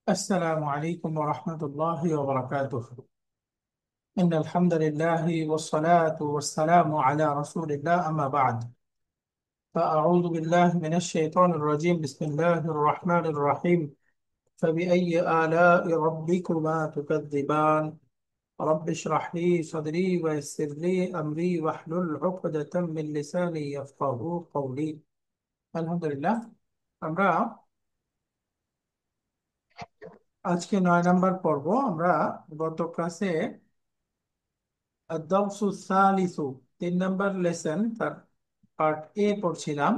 السلام عليكم ورحمة الله وبركاته. إن الحمد لله والصلاة والسلام على رسول الله، أما بعد، فأعوذ بالله من الشيطان الرجيم. بسم الله الرحمن الرحيم. فبأي آلاء ربكما تكذبان؟ رب اشرح لي صدري ويسر لي أمري واحلل عقدة من لساني يفقهوا قولي. الحمد لله। আমরা আজকে 9 নম্বর পর্ব। আমরা গত ক্লাসে আদ-দারসু সালিসু 3 নম্বর লেসন তার পার্ট এ পড়ছিলাম।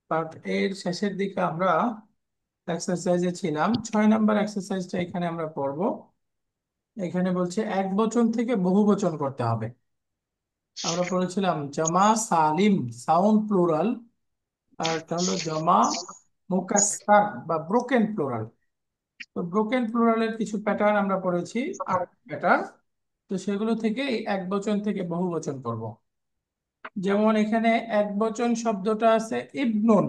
পার্ট এর শেষের দিকে আমরা এক্সারসাইজে ছিলাম। 6 নম্বর এক্সারসাইজটা এখানে আমরা পড়ব। এখানে বলছে এক বচন থেকে বহু বচন করতে হবে। আমরা পড়েছিলাম জামা সালিম সাউন্ড প্লুরাল, আর একটা হলো জামা মুকাসসার বা ব্রোকেন প্লুরাল। তো ব্রোকেন প্লুরালের কিছু প্যাটার্ন আমরা পড়েছি, 8 প্যাটার্ন। তো সেগুলো থেকে এই এক বচন থেকে বহু বচন করব। যেমন এখানে এক বচন শব্দটা আছে ইবনুন।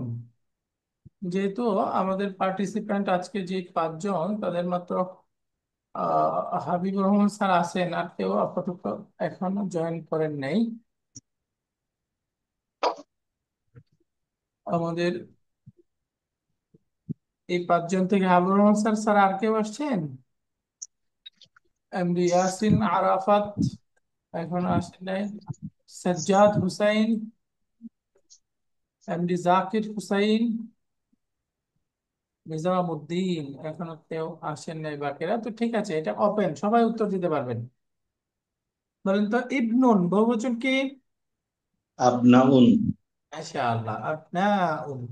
যেহেতু আমাদের পার্টিসিপেন্ট আজকে যে 5 জন, তাদের মাত্র হাবিবুর রহমান স্যার আছেন, আর কেউ আপাতত এখনো জয়েন করেন নাই। আমাদের এই 5 জন থেকে হাবিবুর রহমান স্যার স্যার আর কেউ আসছেন? এমডি ইয়াসিন আরাফাত এখনো আসেন নাই। সাজ্জাদ হুসাইন, এমডি জাকির হুসাইন, নিজামুদ্দিন এখনো কেউ আসেন নাই। বাকিরা তো ঠিক আছে, এটা ওপেন, সবাই উত্তর দিতে পারবেন। বলেন তো ইবনুন বহুবচন কি? আবনাউন। মাশাআল্লাহ, আবনাউন।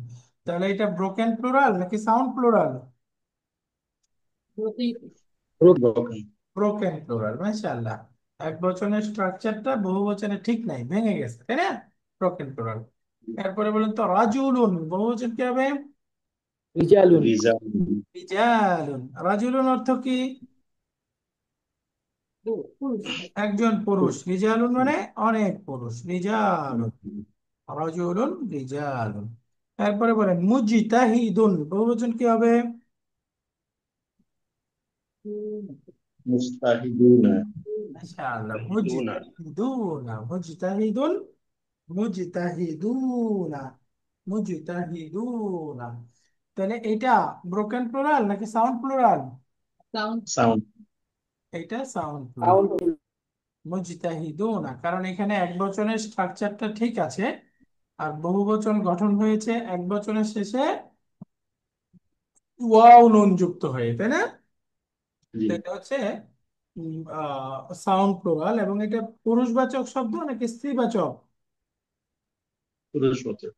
তাহলে এটা ব্রোকেন প্লুরাল নাকি sound plural? Broken. Broken plural, মাশাআল্লাহ। এক বচনের স্ট্রাকচারটা বহু বচনে ঠিক নাই, ভেঙে গেছে, তাই না? Broken plural. এরপরে বলেন তো রাজুলুন বহুবচন কি হবে? রিজালুন। রিজাল। রিজালুন। রাজুলুন অর্থ কি? পুরুষ। একজন পুরুষ। রিজালুন মানে অনেক পুরুষ, রিজালুন। রাজুলুন রিজালুন। এরপরে বলেন মুজতাহিদুন বহুবচন কি হবে? মুস্তাহিদুনা। মাশাআল্লাহ, মুস্তাহিদুনা। মুজতাহিদুনা। মুজতাহিদুন, মুজতাহিদুনা, মুজতাহিদুনা। তাহলে এটা ব্রোকেন প্লুরাল নাকি সাউন্ড প্লুরাল? সাউন্ড। সাউন্ড। এটা সাউন্ড প্লুরাল। সাউন্ড। মুজতাহিদুনা, কারণ এখানে এক বচনের স্ট্রাকচারটা ঠিক আছে, আর বহুবচন গঠন হয়েছে এক বচনের শেষে ওয়াও নুন যুক্ত হয়ে, তাই না? জি। তো এটা হচ্ছে সাউন্ড প্লুরাল। এবং এটা পুরুষবাচক শব্দ নাকি স্ত্রীবাচক? পুরুষবাচক।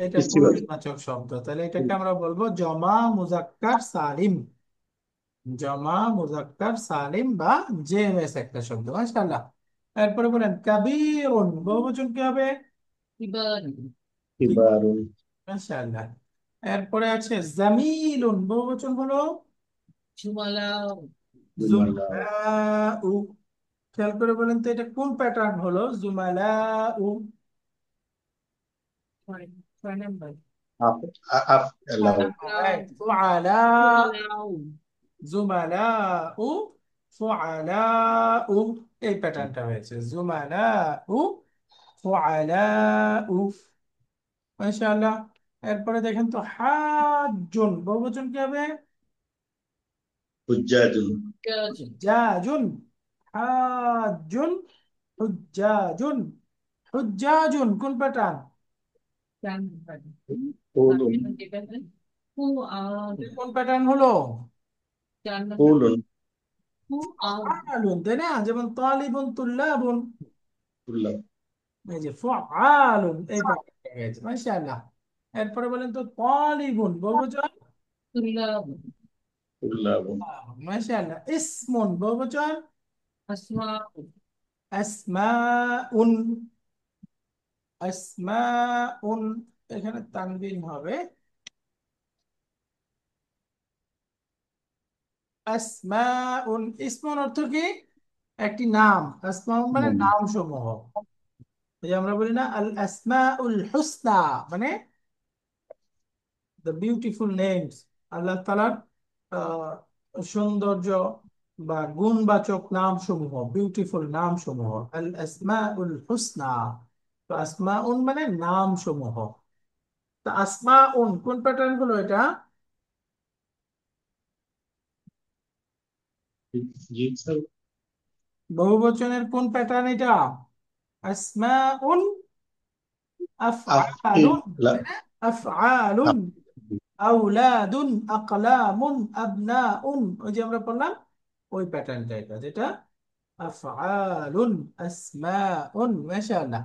এটা স্ত্রীবাচক। পুরুষবাচক শব্দ। তাহলে এটাকে আমরা বলবো জমা মুজাক্কার সালিম। জমা মুজাক্কার সালিম বা জেএমএস একটা শব্দ, মাশাআল্লাহ। এরপরে বলেন কাবীরুন বহুবচন কি হবে? কিবার। কিবারুন। মাশাআল্লাহ। এরপরে আছে জামিলুন বহুবচন হলো সুমালাও। জুমালা। জুমালাউ। খেয়াল করে বলেন তো এটা কোন প্যাটার্ন হলো জুমালাউ? 6 নাম্বার। আফ। আফ এলাও। আফলাও। রাইট, ফুআলা। সুমালাও। জুমালাউ, ফুআলাউ। এই প্যাটার্নটা হয়েছে জুমালাউ, ফুআলাউ। মাশাআল্লাহ। এরপরে দেখেন তো হাজ্জুন বহুবচন কি হবে? হুজ্জাজুন। গাজন। হুজ্জাজুন। হাজ্জুন, হুজ্জাজুন। হুজ্জাজুন কোন প্যাটার্ন? 4 নাম্বার। কুলুন। হু আউন। কোন প্যাটার্ন হলো? 4 নাম্বার। কুলুন। হু আউন। ফাআলুন, তাই না? যেমন তালিবুন তুল্লাবুন। কুল্লাহ। এই যে ফাআলুন, এই প্যাটার্নটা হয়েছে, মাশাআল্লাহ। এরপরে বলেন তো তালিবুন বহুবচন? তুল্লাব। কুল্লাবুন। মাশাআল্লাহ। ইসমুন বহুবচন? আসমাউ। আসমাউন, আসমাউন। এখানে তানবিন হবে। আসমাউন। ইসমুন অর্থ কি? একটি নাম। আসমাউন মানে নাম সমূহ। এই যে আমরা বলি না আল আসমাউল হুসনা, মানে দ্য বিউটিফুল নেমস। আল্লাহ তাআলার সৌন্দর্য বা গুণবাচক নাম সমূহ, বিউটিফুল নাম সমূহ, আল আসমাউল হুসনা। তো আসমাউন মানে নাম সমূহ। তো আসমাউন কোন প্যাটার্ন গুলো এটা? জি স্যার। বহুবচনের কোন প্যাটার্ন এটা? আসমাউন, আফইল আফআলুন, লা তাই না? আফআলুন, আউলাদুন, আকলামুন, আবনাউন, ওই যে আমরা বললাম ওই প্যাটার্নটা এটা, যেটা আফআলুন, আসমাউন। মাশাআল্লাহ।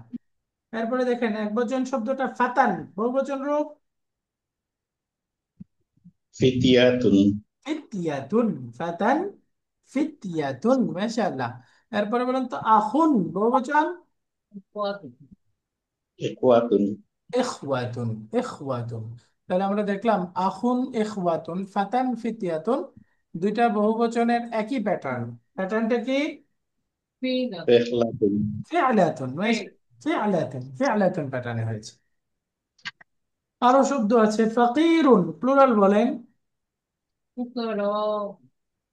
এরপরে দেখেন একবচন শব্দটা ফাতান, বহুবচন রূপ ফিতিয়াতুন। ফিতয়াতুন। ফাতান, ফিতয়াতুন। মাশাআল্লাহ। এরপরে বলেন তো আখুন, বহুবচন পদ, ইখওয়াতুন। ইখওয়াতুন, ইখওয়াতুন। তাহলে আমরা দেখলাম আখুন, ইখওয়াতুন, ফাতান, ফিতয়াতুন, দুইটা বহুবচনের একই প্যাটার্ন। প্যাটার্নটা কি? ফিনা, ফিখলাতুন। ফিআলাতুন। ফেল, ফিআলাতুন, ফিআলাতুন প্যাটার্নে হয়েছে। আরো শব্দ আছে ফাকিরুন, প্লুরাল বলেন। ফুকরা,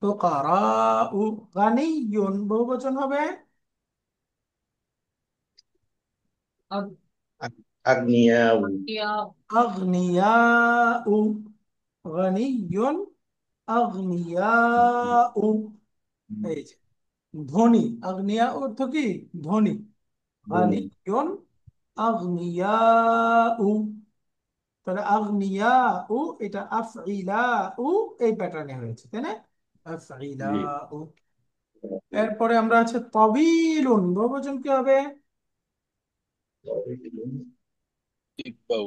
ফুকারাউ, গানিয়ুন, বহুবচন হবে আগনিয়াউ। আকিয়া, আগনিয়াউ। গানিয়ুন, আগনিয়াউ। এই যে ধনী, আগনিয়া অর্থ কি? ধনী। গানিয়ুন, আগনিয়াউ। তাহলে আগনিয়াউ এটা আফইলাউ, এই প্যাটার্নে হয়েছে, তাই না? জি। আফইলাউ। এরপরে আমরা আছে তবিলুন, বহুবচন কি হবে? তিব্বাউ।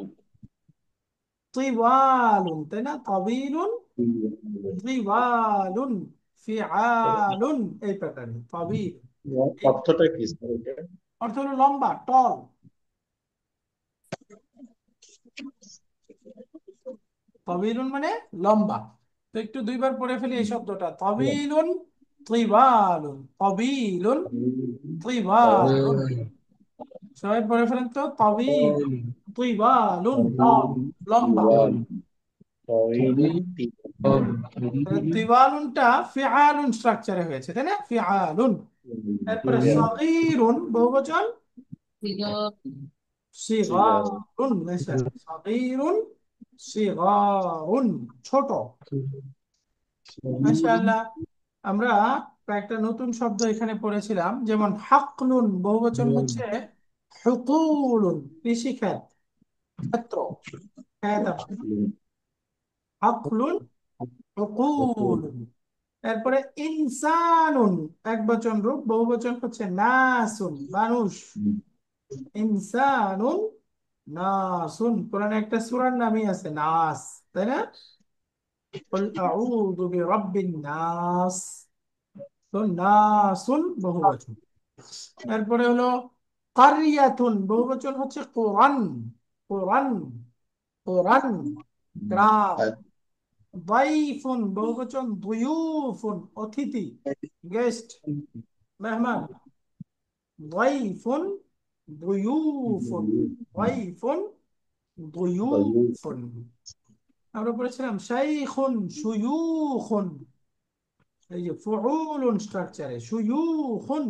তিওয়ালুন, তাই না? তবিলুন, তিওয়ালুন, ফিআলুন, এই প্যাটার্ন তবিল। এই অর্থটা কি স্যার এটা? অর্থ হলো লম্বা, টল। তবিলুন মানে লম্বা। তো একটু দুইবার পড়ে ফেলি এই শব্দটা, তবিলুন, তিওয়ালুন, তবিলুন, তিওয়ালুন। সবাই পড়ে ফেলেন তো, তবিল, তিওয়ালুন, টল, লম্বা। তাহলে তিওয়ালুনটা ফিআলুন স্ট্রাকচারে হয়েছে, তাই না? ফিআলুন। তারপরে সগীরুন, বহুবচন সিগা, সিগারুন। মাশাআল্লাহ। সগীরুন, সিগারুন, ছোট। মাশাআল্লাহ। আমরা কয়েকটা নতুন শব্দ এখানে পড়েছিলাম, যেমন হাকলুন, বহুবচন হচ্ছে হুকুলুন, কৃষিখাত, ক্ষেত্র, খাত আমরা। হাকলুন, হুকুলুন। তারপরে ইনসানুন, একবচন রূপ, বহুবচন হচ্ছে নাসুন, মানুষ। ইনসানুন, নাসুন। কোরআনে একটা সূরার নামই আছে নাস, তাই না? কুল আউযু বিরাব্বিন নাস। তো নাসুন বহুবচন। এরপরে হলো কারিয়াতুন, বহুবচন হচ্ছে কোরআন। কোরআন, কোরআন, গ্রাম। দাইফুন, বহুবচন দুয়ুফুন, অতিথি, গেস্ট, মেহমান। দাইফুন, দুয়ুফুন, দাইফুন, দুয়ুফুন। আমরা পড়েছিলাম শাইখুন, শুয়ুখুন, এই যে ফুউলুন স্ট্রাকচারে শুয়ুখুন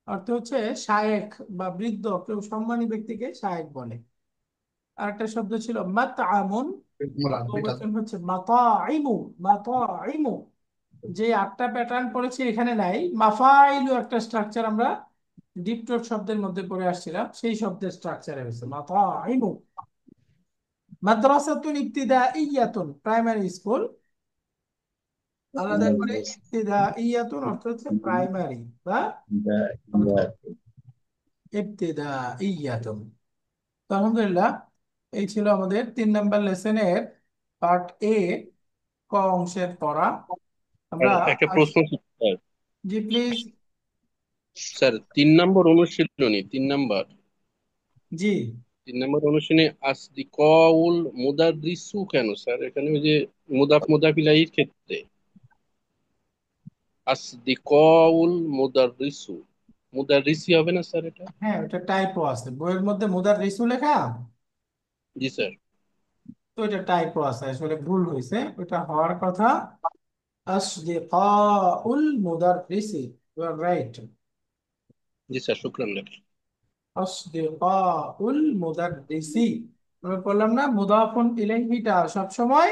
অর্থ হচ্ছে শায়েখ বা বৃদ্ধ, কেউ সম্মানী ব্যক্তিকে শায়েখ বলে। আরেকটা শব্দ ছিল মাতআমুন, বহুবচন হচ্ছে মাতাইমু, মাতাইমু। যে আটটা প্যাটার্ন পড়েছি এখানে নাই, মাফাইলু একটা স্ট্রাকচার আমরা ডিপটোট শব্দের মধ্যে পড়ে আসছিলাম, সেই শব্দের স্ট্রাকচারে হয়েছে মাতাইমু। মাদ্রাসাতুন ইবতিদাইয়াতুন, প্রাইমারি স্কুল। আলাদা করে ইবতিদাইয়াতুন অর্থ হচ্ছে প্রাইমারি বা প্রথম। ইবতিদাইয়াতুন। তো আলহামদুলিল্লাহ, এই ছিল আমাদের 3 নম্বর লেসনের পার্ট এ, ক অংশের পড়া। আর আমরা একটা আজ, প্রশ্ন ছিল, স্যার। G please. স্যার, 3 নম্বর অনুশীলনী, 3 নম্বর, জি 3 নম্বর অনুশীলনে আসদিকাউল মুদাররিসু কেন স্যার? এখানে ওই যে মুদাফ মুদাফ ইলাইহির ক্ষেত্রে আসদিকাউল মুদাররিসু, মুদাররিসি হবে না স্যার এটা? হ্যাঁ, ওটা টাইপও আছে বইয়ের মধ্যে, মুদার রিসু লেখা। জি স্যার। তো এটা টাইপও আছে, আসলে ভুল হয়েছে, ওটা হওয়ার কথা আসদিকাউল মুদাররিসি, ইউ আর রাইট। জি স্যার, শুক্রান লক। আসদিকাউল মুদাররিসি, আমরা বললাম না মুদাফুন ইলাইহিটা সবসময়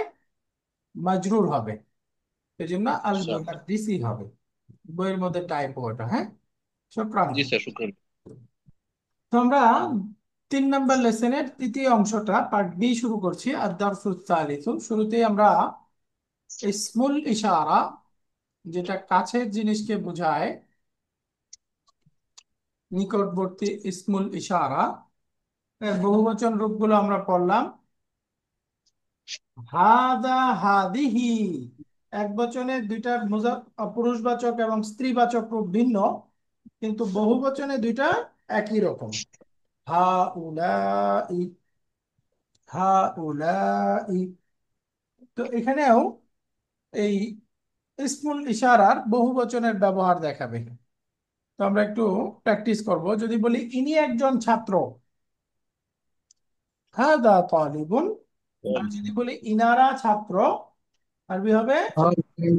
মাজরুর হবে, এই জন্য আল স্যার। মুদাররিসি হবে। বইয়ের মধ্যে টাইপো ওটা, হ্যাঁ। শুকরান। জি স্যার, শুক্রান। তো আমরা 3 নম্বর লেসনের তৃতীয় অংশটা পার্ট বি শুরু করছি। আর দারসুস সালিসু, শুরুতেই আমরা ইসমুল ইশারা, যেটা কাছের জিনিসকে বোঝায়, নিকটবর্তী ইসমুল ইশারা এর বহুবচন রূপগুলো আমরা পড়লাম। হাদা, হাদিহি, এক বচনে দুইটা পুরুষবাচক এবং স্ত্রীবাচক রূপ ভিন্ন, কিন্তু বহুবচনে দুইটা একই রকম। হাউলাই, হাউলাই। তো এখানেও এই ইসমুল ইশারার বহুবচনের ব্যবহার দেখাবে। তো আমরা একটু প্র্যাকটিস করব। যদি বলি ইনি একজন ছাত্র, হাদা তালিবুন। আর যদি বলি ইনারা ছাত্র, আরবি হবে হাউলাই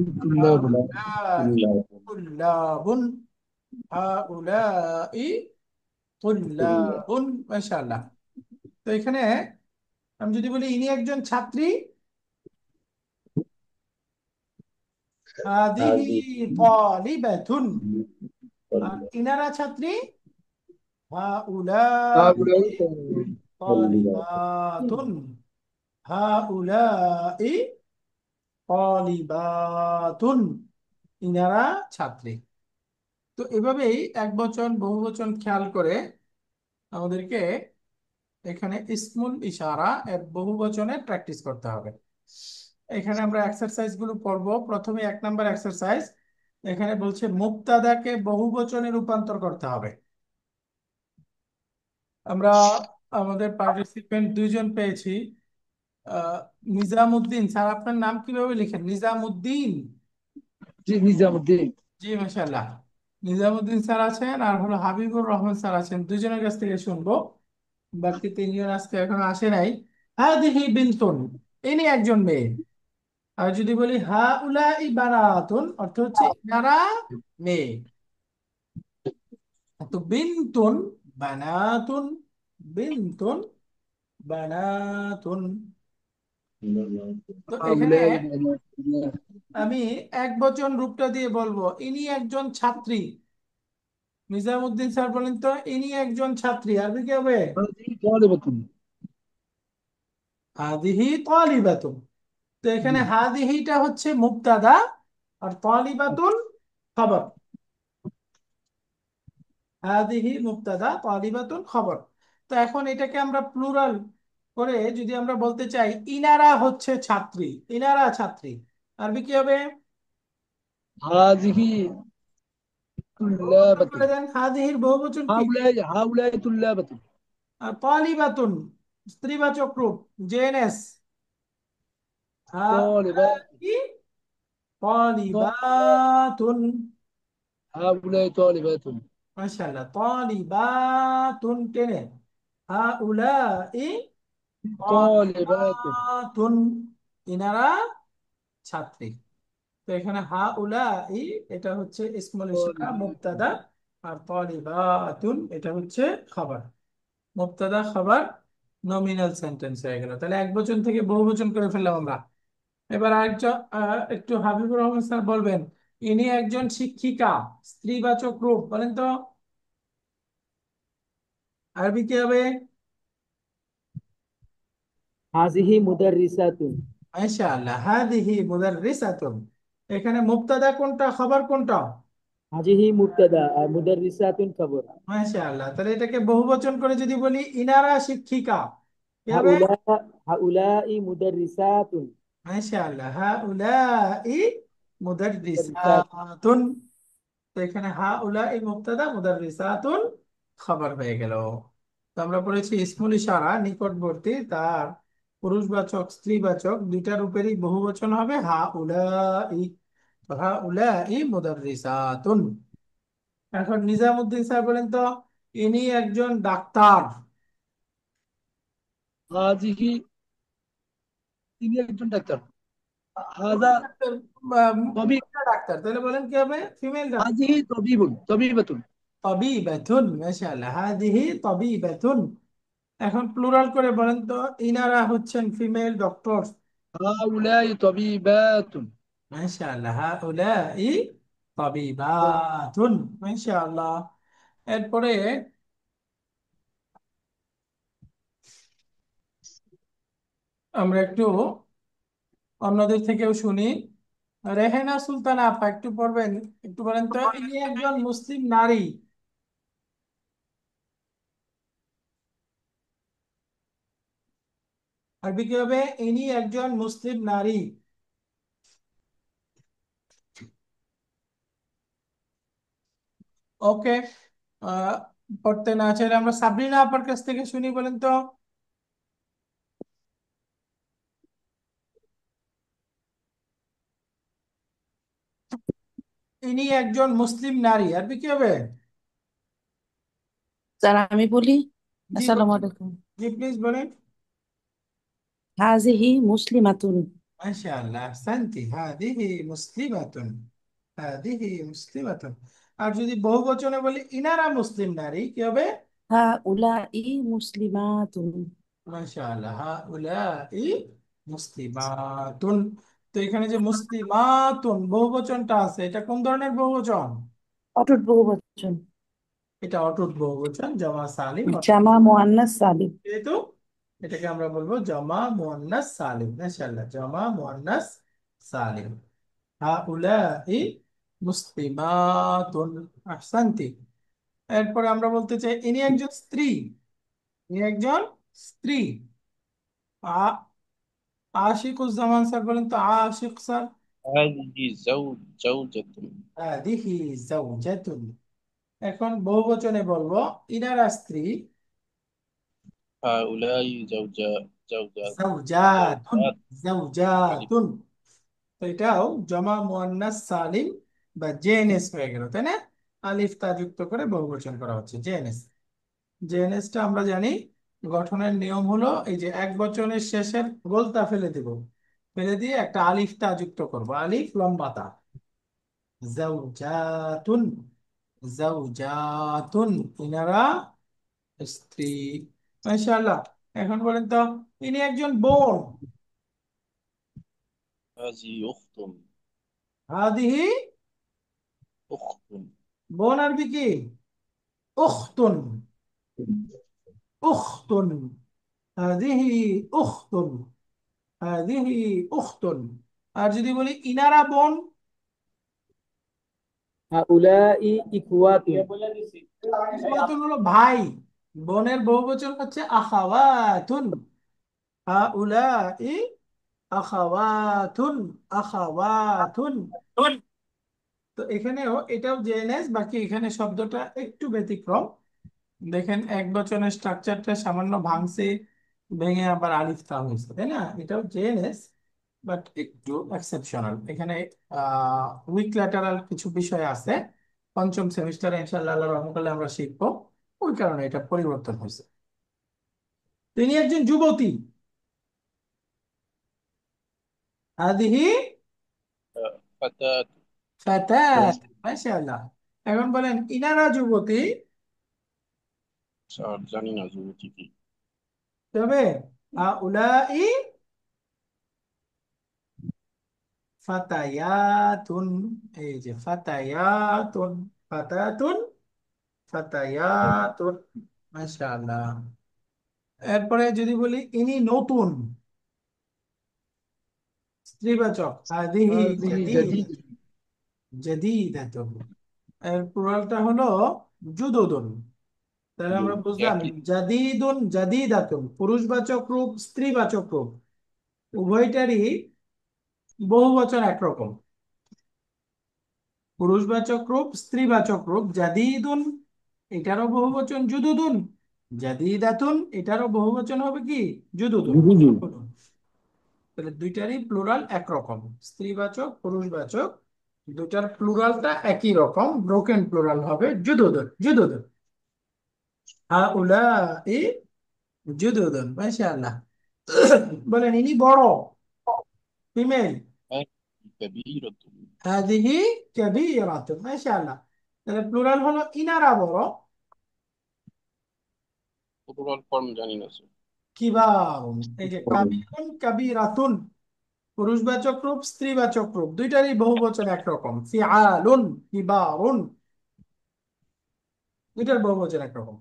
তুল্লাবুন, হাউলাই তুল্লাবুন। মাশাআল্লাহ। তো এখানে আমি যদি বলি ইনি একজন ছাত্রী, হাদিহি هذه তালিবাতুন। আর ইনারা ছাত্রী, তাহলে হাউলাই طالبات. তালিবাতুন, হাউলাই তালিবাতুন, ইনারা ছাত্রী। তো এভাবেই এক বচন বহু বচন খেয়াল করে আমাদেরকে এখানে ইসমুল ইশারা এর বহু বচনে প্র্যাকটিস করতে হবে। এখানে আমরা এক্সারসাইজ গুলো পড়বো। প্রথমে 1 নম্বর এক্সারসাইজ, এখানে বলছে মুবতাদাকে বহু বচনে রূপান্তর করতে হবে। আমরা আমাদের পার্টিসিপেন্ট 2 জন পেয়েছি। আহ, নিজামুদ্দিন স্যার, আপনার নাম কিভাবে লিখেন? নিজামুদ্দিন। জি নিজামুদ্দিন। জি, মাশাআল্লাহ। নিজামুদ্দিন স্যার আছেন, আর হলো হাবিবুর রহমান স্যার আছেন। 2 জনের কাছ থেকে শুনবো। বাকি 3 জন আজকে এখনো আসে নাই। হাদিহি বিনতুন, ইনি একজন মেয়ে। আর যদি বলি হা উলাই বানাতুন, অর্থ হচ্ছে ইনারা মেয়ে। তো বিনতুন, বানাতুন, বিনতুন, বানাতুন। তো এখানে হাউলাই আমি এক বচন রূপটা দিয়ে বলবো ইনি একজন ছাত্রী। নিজামুদ্দিন স্যার বলেন তো, ইনি একজন ছাত্রী আরবি কি হবে? তালিবাতুন। হাদিহি তালিবাতুন। তো এখানে হাদিহিটা হচ্ছে মুবতাদা, আর তালিবাতুন খবর। হাদিহি মুবতাদা, তালিবাতুন খবর। তো এখন এটাকে আমরা প্লুরাল করে যদি আমরা বলতে চাই ইনারা হচ্ছে ছাত্রী, ইনারা ছাত্রী, আরবি কি হবে? হাযিহি বহুবচন তুল্লাবাতুন। করে দেন। হাদিহির বহুবচন কি? হাউলাই তুল্লাবাতুন। আর তালিবাতুন স্ত্রীবাচক রূপ, জেএনএস। তালিবাত। হাউলাই তালিবাতুন। হাউলাই তালিবাতুন। মাশাআল্লাহ, তালিবাতুন টেনে, হাউলাই তালিবাতুন। তালিবাতুন, ইনারা ছাত্রী। তো এখানে হাউলাই এটা হচ্ছে ইসমুল ইশারা মুবতাদা, আর তালিবাতুন এটা হচ্ছে খবর। মুবতাদা খবর নমিনাল সেন্টেন্স হয়ে গেল। তাহলে এক বচন থেকে বহু বচন করে ফেললাম আমরা। এবার আরেকজন একটু হাবিবুর রহমান স্যার বলবেন ইনি একজন শিক্ষিকা, স্ত্রীবাচক রূপ বলেন তো, আরবি কি হবে? হাযিহি মুদাররিসাতুন। মাশাআল্লাহ, হাদিহি মুদাররিসাতুন। এখানে মুবতাদা কোনটা, খবর কোনটা? হাযিহি মুবতাদা আর মুদাররিসাতুন খবর। মাশাআল্লাহ। তাহলে এটাকে বহুবচন করে যদি বলি ইনারা শিক্ষিকা, কি হবে? হাউলা হাউলাই মুদাররিসাতুন। মাশাআল্লাহ, হাউলাই মুদাররিসাত। মুদাররিসাতুন। তো এখানে হাউলাই মুবতাদা, মুদাররিসাতুন খবর হয়ে গেল। তো আমরা পড়েছি ইসমুল ইশারা নিকটবর্তী, তার পুরুষবাচক স্ত্রীবাচক দুইটা রূপেরই বহুবচন হবে হাউলাই। তো হাউলাই মুদাররিসাতুন। এখন নিজামুদ্দিন স্যার বলেন তো, ইনি একজন ডাক্তার। হাযিহি, তিনি একজন ডাক্তার। هذا ডাক্তার, طبيب. মহিলা ডাক্তার, তাহলে বলেন কি হবে? Female doctor. هذه طبيب طبيبة. তাবিবাতুন, মাশাআল্লাহ, হাদিহি তাবিবাতুন। এখন প্লুরাল করে বলেন তো, ইনারা হচ্ছেন ফিমেল ডক্টর। هؤلاء طبيبات. মাশাআল্লাহ, হাউলাই তাবিবাতুন। মাশাআল্লাহ। এরপরে আমরা একটু অন্যদের থেকেও শুনি। রেহেনা সুলতানা আপা একটু পড়বেন, একটু বলেন তো, ইনি একজন মুসলিম নারী। আরবি কি হবে? ইনি একজন মুসলিম নারী। ওকে। আহ পড়তে না চাইলে আমরা সাবরিনা আপার কাছ থেকে শুনি, বলেন তো। ইনি একজন মুসলিম নারী, আরবি কি হবে? স্যার আমি বলি। জি আসসালামু বলেন। আলাইকুম। জি প্লিজ বলেন। হাজিহি মুসলিমাতুন। মাশাআল্লাহ, আহসানতি, হাদিহি মুসলিমাতুন, হাদিহি মুসলিমাতুন। আর যদি বহুবচনে বলি ইনারা মুসলিম নারী, কি হবে? হাউলাই মুসলিমাতুন। মাশাআল্লাহ, হাউলাই মুসলিমাতুন। তো এখানে যে মুসলিমাতুন বহুবচনটা আছে, এটা কোন ধরনের বহুবচন? অটুট বহুবচন। এটা অটুট বহুবচন, জমা সালিম অর্থাৎ, জামা মুআন্নাস সালিম। যেহেতু এটাকে আমরা বলবো জমা মুয়ান্নাস সালিম। মাশাআল্লাহ, জমা মুয়ান্নাস সালিম। হাউলাই মুসলিমাতুন, আহসানতি। এরপরে আমরা বলতে চাই ইনি একজন স্ত্রী। ইনি একজন স্ত্রী। আশিকুজ্জামান স্যার বলেন তো, আশিক স্যার। هذه زوجة. হাদিহি জাওজাতুন। এখন বহুবচনে বলবো ইনারা স্ত্রী। هؤلاء زوجات. জাওজাতুন, زوجات. ألف. জাওজাতুন। তো এটাও জমা মুয়ান্নাস সালিম বা জেএনএস হয়ে গেল, তাই না? আলিফ তা যুক্ত করে বহুবচন করা হচ্ছে, জেএনএস। জেএনএসটা আমরা জানি গঠনের নিয়ম হলো, এই যে এক বচনের শেষের গোলতা ফেলে দিব, ফেলে দিয়ে একটা আলিফ তা যুক্ত করব, আলিফ লম্বা তা। জাউজাতুন, জাউজাতুন, ইনারা স্ত্রী। মাশাআল্লাহ। এখন বলেন তো, ইনি একজন বোন। هذه أخت. হাদিহি, أخت. বোন আরবি কি? উখতুন, উখতুন, হাদিহি উখতুন, হাদিহি উখতুন। আর যদি বলি ইনারা বোন, هؤلاء إخوات. ইখওয়াতুন হলো ভাই, বোনের বহুবচন হচ্ছে আখাওয়াতুন। হাউলাই আখাওয়াতুন, আখাওয়াতুন। তো এখানেও এটাও জেএনএস, বাকি এখানে শব্দটা একটু ব্যতিক্রম। দেখেন এক বচনের স্ট্রাকচারটা সামান্য ভাঙছে, ভেঙে আবার আলিফ তা হয়েছে, তাই না? এটাও জেএনএস, বাট একটু এক্সেপশনাল। এখানে উইক ল্যাটারাল কিছু বিষয় আছে, পঞ্চম সেমিস্টারে ইনশাআল্লাহ আল্লাহর রহমতে আমরা শিখবো, ওই কারণে এটা পরিবর্তন হয়েছে। তিনি একজন যুবতী। আদিহি فتاة. ফাতাত, মাশাআল্লাহ। এখন বলেন ইনারা যুবতী, স্যার জানি না যুবতী কি। তবে হাউলাই ফাতায়াতুন। এই যে ফাতায়াতুন, ফাতাতুন, ফাতায়াতুন। মাশাআল্লাহ। এরপরে যদি বলি ইনি নতুন, স্ত্রীবাচক, হাদিহি هذه জাদিদ, جديدة. জাদিদাতুন। এর প্লুরালটা হলো জুদুদুন। তাহলে আমরা বুঝলাম একই। জাদিদুন, জাদিদাতুন পুরুষবাচক রূপ, স্ত্রীবাচক রূপ, উভয়টারই বহুবচন একরকম। পুরুষবাচক রূপ, স্ত্রীবাচক রূপ। জাদিদুন, এটারও বহুবচন জুদুদুন। জাদিদাতুন, এটারও বহুবচন হবে কি? জুদুদুন। جديد. তাহলে দুইটারই প্লুরাল একরকম, স্ত্রীবাচক পুরুষবাচক, দুটার প্লুরালটা একই রকম, ব্রোকেন প্লুরাল হবে জুদুদুন, জুদুদুন। হাউলাই জুদুদুন, মাশাআল্লাহ। বলেন ইনি বড়, ফিমেল। কাবীরাতুন। হাদিহি কাবীরাতুন, মাশাআল্লাহ। তাহলে প্লুরাল হলো ইনারা বড়, প্লুরাল ফর্ম জানি না স্যার। কিবারুন। এই যে কাবীরুন কাবীরাতুন, পুরুষবাচক রূপ স্ত্রীবাচক রূপ দুইটারই বহুবচন একরকম। ফিআলুন কিবারুন, দুইটার বহুবচন একরকম।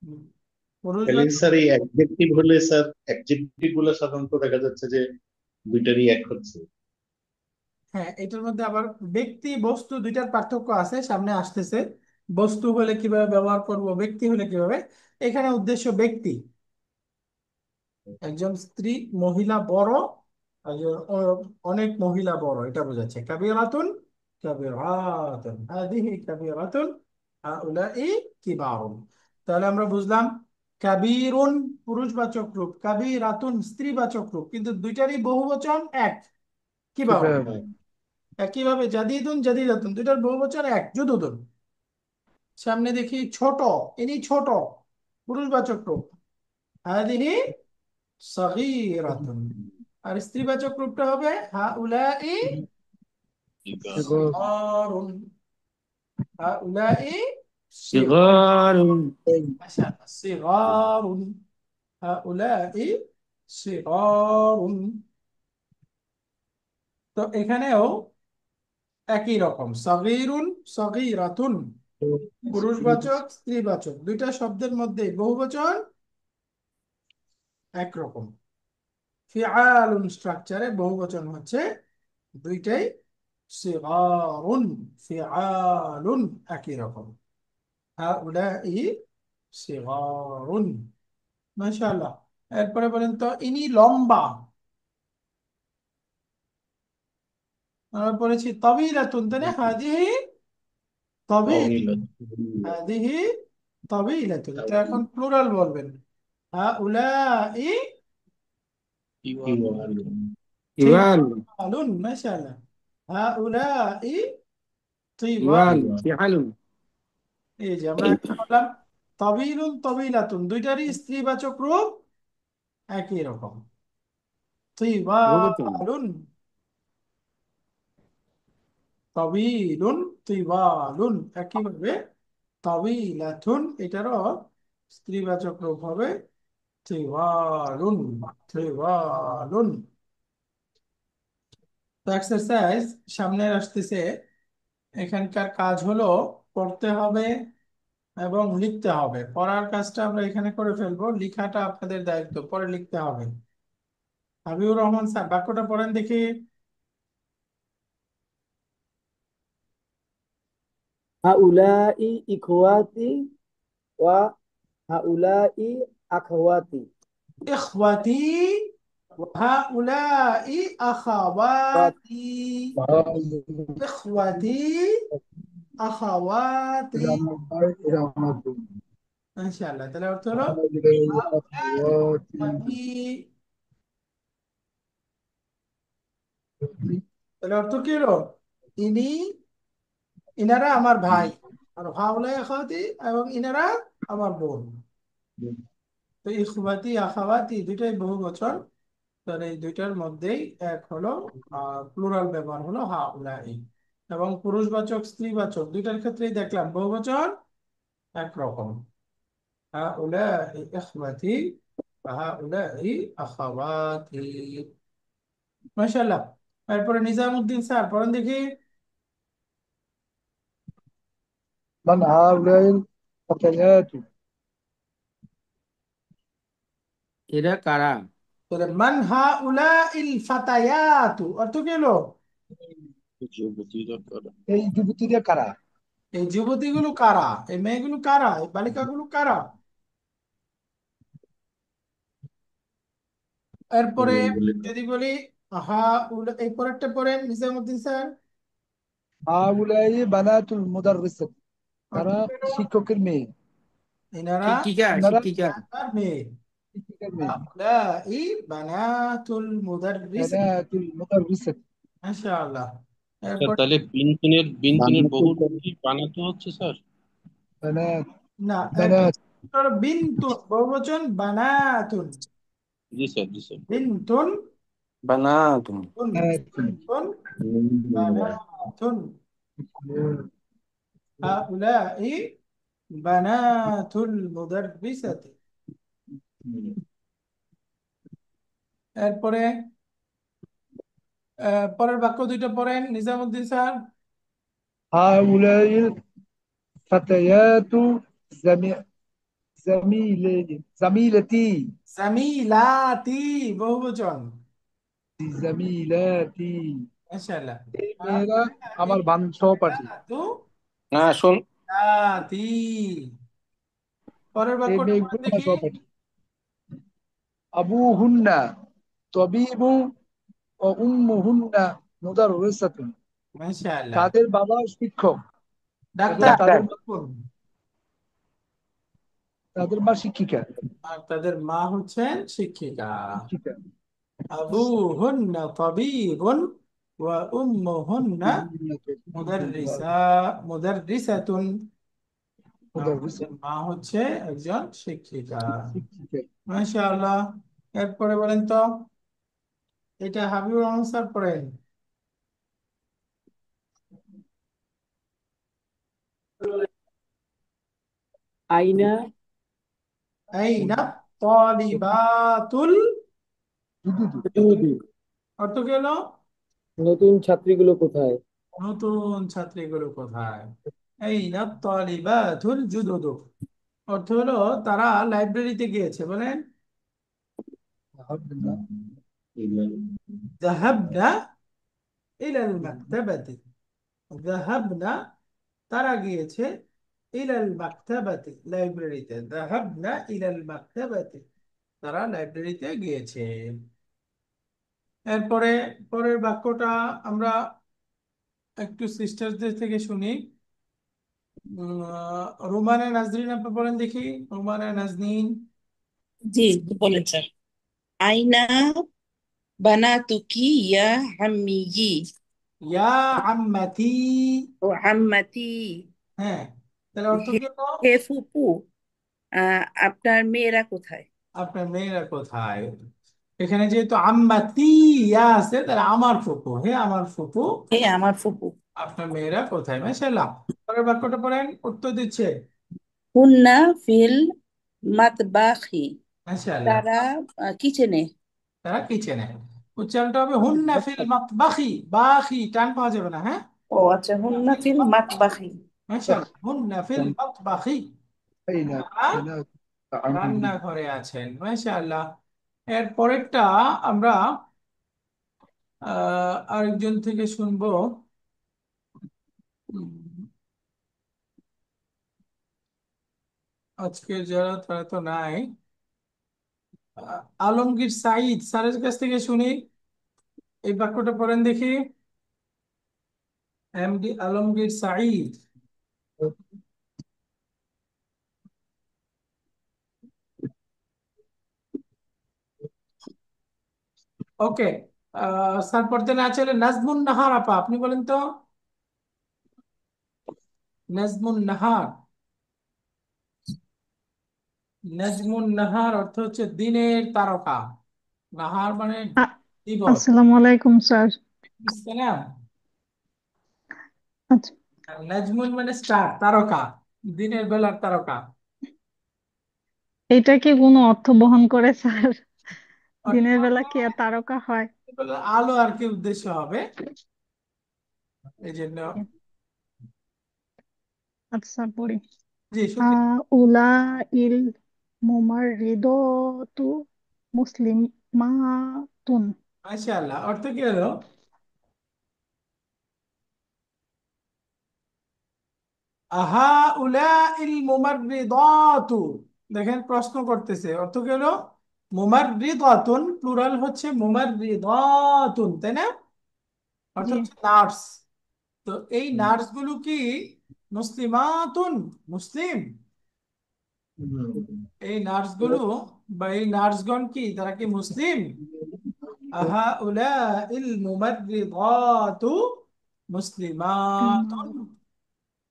তাহলে পুরুষবাচক, স্যার এই অ্যাডজেক্টিভ হলে স্যার অ্যাডজেক্টিভ গুলো সাধারণত দেখা যাচ্ছে যে দুইটারই এক হচ্ছে। হ্যাঁ এটার মধ্যে আবার ব্যক্তি বস্তু দুইটার পার্থক্য আছে, সামনে আসতেছে। বস্তু হলে কিভাবে ব্যবহার করব, ব্যক্তি হলে কিভাবে। এখানে উদ্দেশ্য ব্যক্তি, একজন স্ত্রী মহিলা বড়, একজন অনেক মহিলা বড়, এটা বোঝাচ্ছে। কাবিরাতুন কাবিরাতুন হাদিহি কাবিরাতুন হাউলাই কিবারুন। তাহলে আমরা বুঝলাম কাবীরুন পুরুষবাচক রূপ, কাবীরাতুন স্ত্রীবাচক রূপ, কিন্তু দুইটারই বহুবচন এক। কিভাবে? হ্যাঁ, একইভাবে জাদিদুন জাদিদাতুন, দুইটার বহুবচন এক, জুদুদুন। সামনে দেখি ছোট, ইনি ছোট, পুরুষবাচক রূপ, হাদিহি সগীরাতুন। আর স্ত্রীবাচক রূপটা হবে হাউলাই কিবারুন। সিগারুন, হাউলাই সিগার, صغار মাশাআল্লাহ, সিগারুন, হাউলাই সিগারুন। তো এখানেও একই রকম, সগীরুন সগীরাতুন, পুরুষবাচক স্ত্রীবাচক দুইটা শব্দের মধ্যে বহুবচন একরকম। ফিআলুন স্ট্রাকচারে বহুবচন হচ্ছে দুইটাই সিগারুন ফিআলুন, একই রকম। হাউলাই সিগারুন, মাশাআল্লাহ। এরপরে বলেন তো ইনি লম্বা, আমরা পড়েছি তাবিলাতুন, তাই না? হাদিহি তাবিল, হাদিহি তাবিলাতুন। তো এখন প্লুরাল বলবেন হাউলাই إيوان তিবালুন, মাশাআল্লাহ। হাউলাই إيوان তিবাল। فعل এই যে আমরা এখন বললাম তাবিলুন তাবিলাতুন, দুইটারই স্ত্রীবাচক রূপ একই রকম। বহুবচন তিবালুন তাবিলুন তিবালুন, একইভাবে তাবিলাতুন এটারও স্ত্রীবাচক রূপ হবে তিবালুন তিবালুন। তো এক্সারসাইজ সামনে আসতেছে, এখানকার কাজ হলো পড়তে হবে এবং লিখতে হবে। পড়ার কাজটা আমরা এখানে করে ফেলবো, লেখাটা আপনাদের দায়িত্ব, পরে লিখতে হবে। হাবিবুর রহমান স্যার বাক্যটা পড়েন দেখি। هؤلاء إخواتي وهؤلاء أخواتي ইখওয়াতি وهؤلاء أخواتي، إخوتي أخواتي، إن شاء الله। তাহলে অর্থ হলো هؤلاء إخوتي، তাহলে অর্থ কি হলো? ইনি, ইনারা আমার ভাই, আর হাউলাই আখাওয়াতি এবং ইনারা আমার বোন। তো ইখওয়াতি আখাওয়াতি দুইটাই বহু বচন, তাহলে এই দুইটার মধ্যেই এক হলো প্লুরাল ব্যবহার হলো হাউলাই। এবং পুরুষবাচক স্ত্রীবাচক দুইটার ক্ষেত্রেই দেখলাম বহুবচন একরকম, হাউলাই ইখওয়াতি হাউলাই আখাওয়াতি, মাশাআল্লাহ। এরপরে নিজামুদ্দিন স্যার পড়েন দেখি। من هؤلاء الفتيات؟ এরা কারা? তাহলে মান হাউলাইল ফাতায়াতু অর্থ কি হলো? যুবতীরা কারা? এই যুবতীরা কারা? এই যুবতীগুলো কারা, এই মেয়েগুলো কারা, এই বালিকাগুলো কারা। এরপরে যদি বলি এই পরেরটা পড়েন নিজামুদ্দিন স্যার। হাউলাই বানাতুল মুদাররিসাত, অর্থ তারা কি হলো? শিক্ষকের মেয়ে। এনারা শিক্ষিকা ওনারা শিক্ষিকা আমার মেয়ে। শিক্ষকের মেয়ে। হাউলাই বানাতুল মুদাররিস, বানাতুল মুদাররিসাত। মাশাআল্লাহ। স্যার এরপর তাহলে বিনতিনের বহু বানাতে হচ্ছে স্যার। বানাত না, বানাত বিনতুন বহুবচন বানাতুন, জি স্যার, জি স্যার। বিনতুন বানাতুন তুন, বানাতুন বিনতুন বানাতুন হাউলাই বানাতুল মুদাররিসাতি। এরপরে পরের বাক্য দুইটা পড়েন নিজামুদ্দিন স্যার। هؤلاء الفتيات زمي... زميلتي জামিলাতি বহুবচন। زميلاتي মাশাআল্লাহ। এই মেয়েরা আমার সহপাঠী। না শোন, জামিলাতি। পরের এই বাক্যটা পড়েন মেয়েগুলো আমার দেখি। সহপাঠী। আবুহুন্না তবিবু ও উম্মুহুন্না মুদাররিসাতুন। মাশাআল্লাহ। তাদের বাবা শিক্ষক এবং ডাক্তার। তাদের কোন? তাদের মা শিক্ষিকা। আর তাদের মা হচ্ছেন শিক্ষিকা। শিক্ষিকা আবুহুন্না তাবিবুন ওয়া উম্মুহুন্না মুদাররিসা মুদাররিসাতুন। মুদাররিসা তাদের মা হচ্ছে একজন শিক্ষিকা। শিক্ষিকা। মাশাআল্লাহ। এরপরে বলেন তো, এটা হাবিবুর রহমান স্যার পড়েন। আইনা আইনা তালিবাতুল। দুদু হুদুদু। অর্থ কি হলো? নতুন ছাত্রীগুলো কোথায়? নতুন ছাত্রীগুলো কোথায়? আইনা তালিবাতুল জুদুদু। অর্থ হলো তারা লাইব্রেরিতে গিয়েছে। বলেন আলহামদুলিল্লাহ। যাহাবনা ইলাল মাকতাবাতি। যাহাবনা তারা গিয়েছে, ইলাল মাকতাবাতি লাইব্রেরিতে। যাহাবনা ইলাল মাকতাবাতি তারা লাইব্রেরিতে গিয়েছে। এরপরে পরের বাক্যটা আমরা একটু সিস্টারদের থেকে শুনি। রুমানা নাজরিন আপনি বলেন দেখি। রুমানা নাজনীন। জি, বলেন স্যার। আইনা বানাতুকি ইয়া আম্মিয়ি ইয়া আম্মাতি। ও আম্মাতি। হ্যাঁ, তাহলে অর্থ হে কি হলো? হে ফুপু, আপনার মেয়েরা কোথায়? আপনার মেয়েরা কোথায়? এখানে যেহেতু আম্মাতি ইয়া আছে, তাহলে আমার ফুপু। হে আমার ফুপু, হে আমার ফুপু। আপনার মেয়েরা কোথায়? মাশাআল্লাহ। পরের বাক্যটা পড়েন, উত্তর দিচ্ছে। হুন্না ফিল মাতবাখি। মাশাআল্লাহ। তারা কিচেনে। তারা কিচেনে। উচ্চারণটা হবে হুন্না ফিল মাতবাখি। বাখি টান পাওয়া যাবে না, হ্যাঁ। ও আচ্ছা, হুন্না ফিল মাতবাখি। মাশাআল্লাহ, হুন্না ফিল মাতবাখি। আইনা তারা আইনা তাআমুন। রান্নাঘরে আছেন। মাশাআল্লাহ। এর পরেরটা আমরা আরেকজন থেকে শুনবো। উম, আজকে যারা তারা তো নাই। আলমগীর সাইদ স্যারের কাছ থেকে শুনি। এই বাক্যটা পড়েন দেখি। এমডি আলমগীর সাইদ। ওকে। স্যার পড়তে না চাইলে নাজমুন নাহার আপা আপনি বলেন তো। নাজমুন নাহার। নাজমুন নাহার অর্থ হচ্ছে দিনের তারকা। নাহার মানে আ- দিবস। আসসালামু আলাইকুম স্যার। ইসলাম। আচ্ছা, আর নাজমুন মানে স্টার, তারকা, দিনের বেলার তারকা। এটা কি কোনো অর্থ বহন করে স্যার? দিনের বেলা অর্থাৎ কি আর তারকা হয়? আলো আর কি উদ্দেশ্য হবে, এই জন্য। আচ্ছা, পড়ি। জি শুনছি। উলা ইল মুমাররিদতু মুসলিমাতুন। মাশাআল্লাহ। অর্থ কি হলো? আহা উলা ইল মুমাররিদাতু। দেখেন প্রশ্ন করতেছে, অর্থ কি হলো? মুমাররিদাতুন প্লুরাল হচ্ছে মুমাররিদাতুন, তাই না? অর্থ জি, হচ্ছে নার্স। তো এই নার্স গুলো কি মুসলিমাতুন, মুসলিম? এই নার্স গুলো বা এই নার্সগণ কি তারা কি মুসলিম? আহা উলা ইল মুমাররিদাতু মুসলিমাতুন।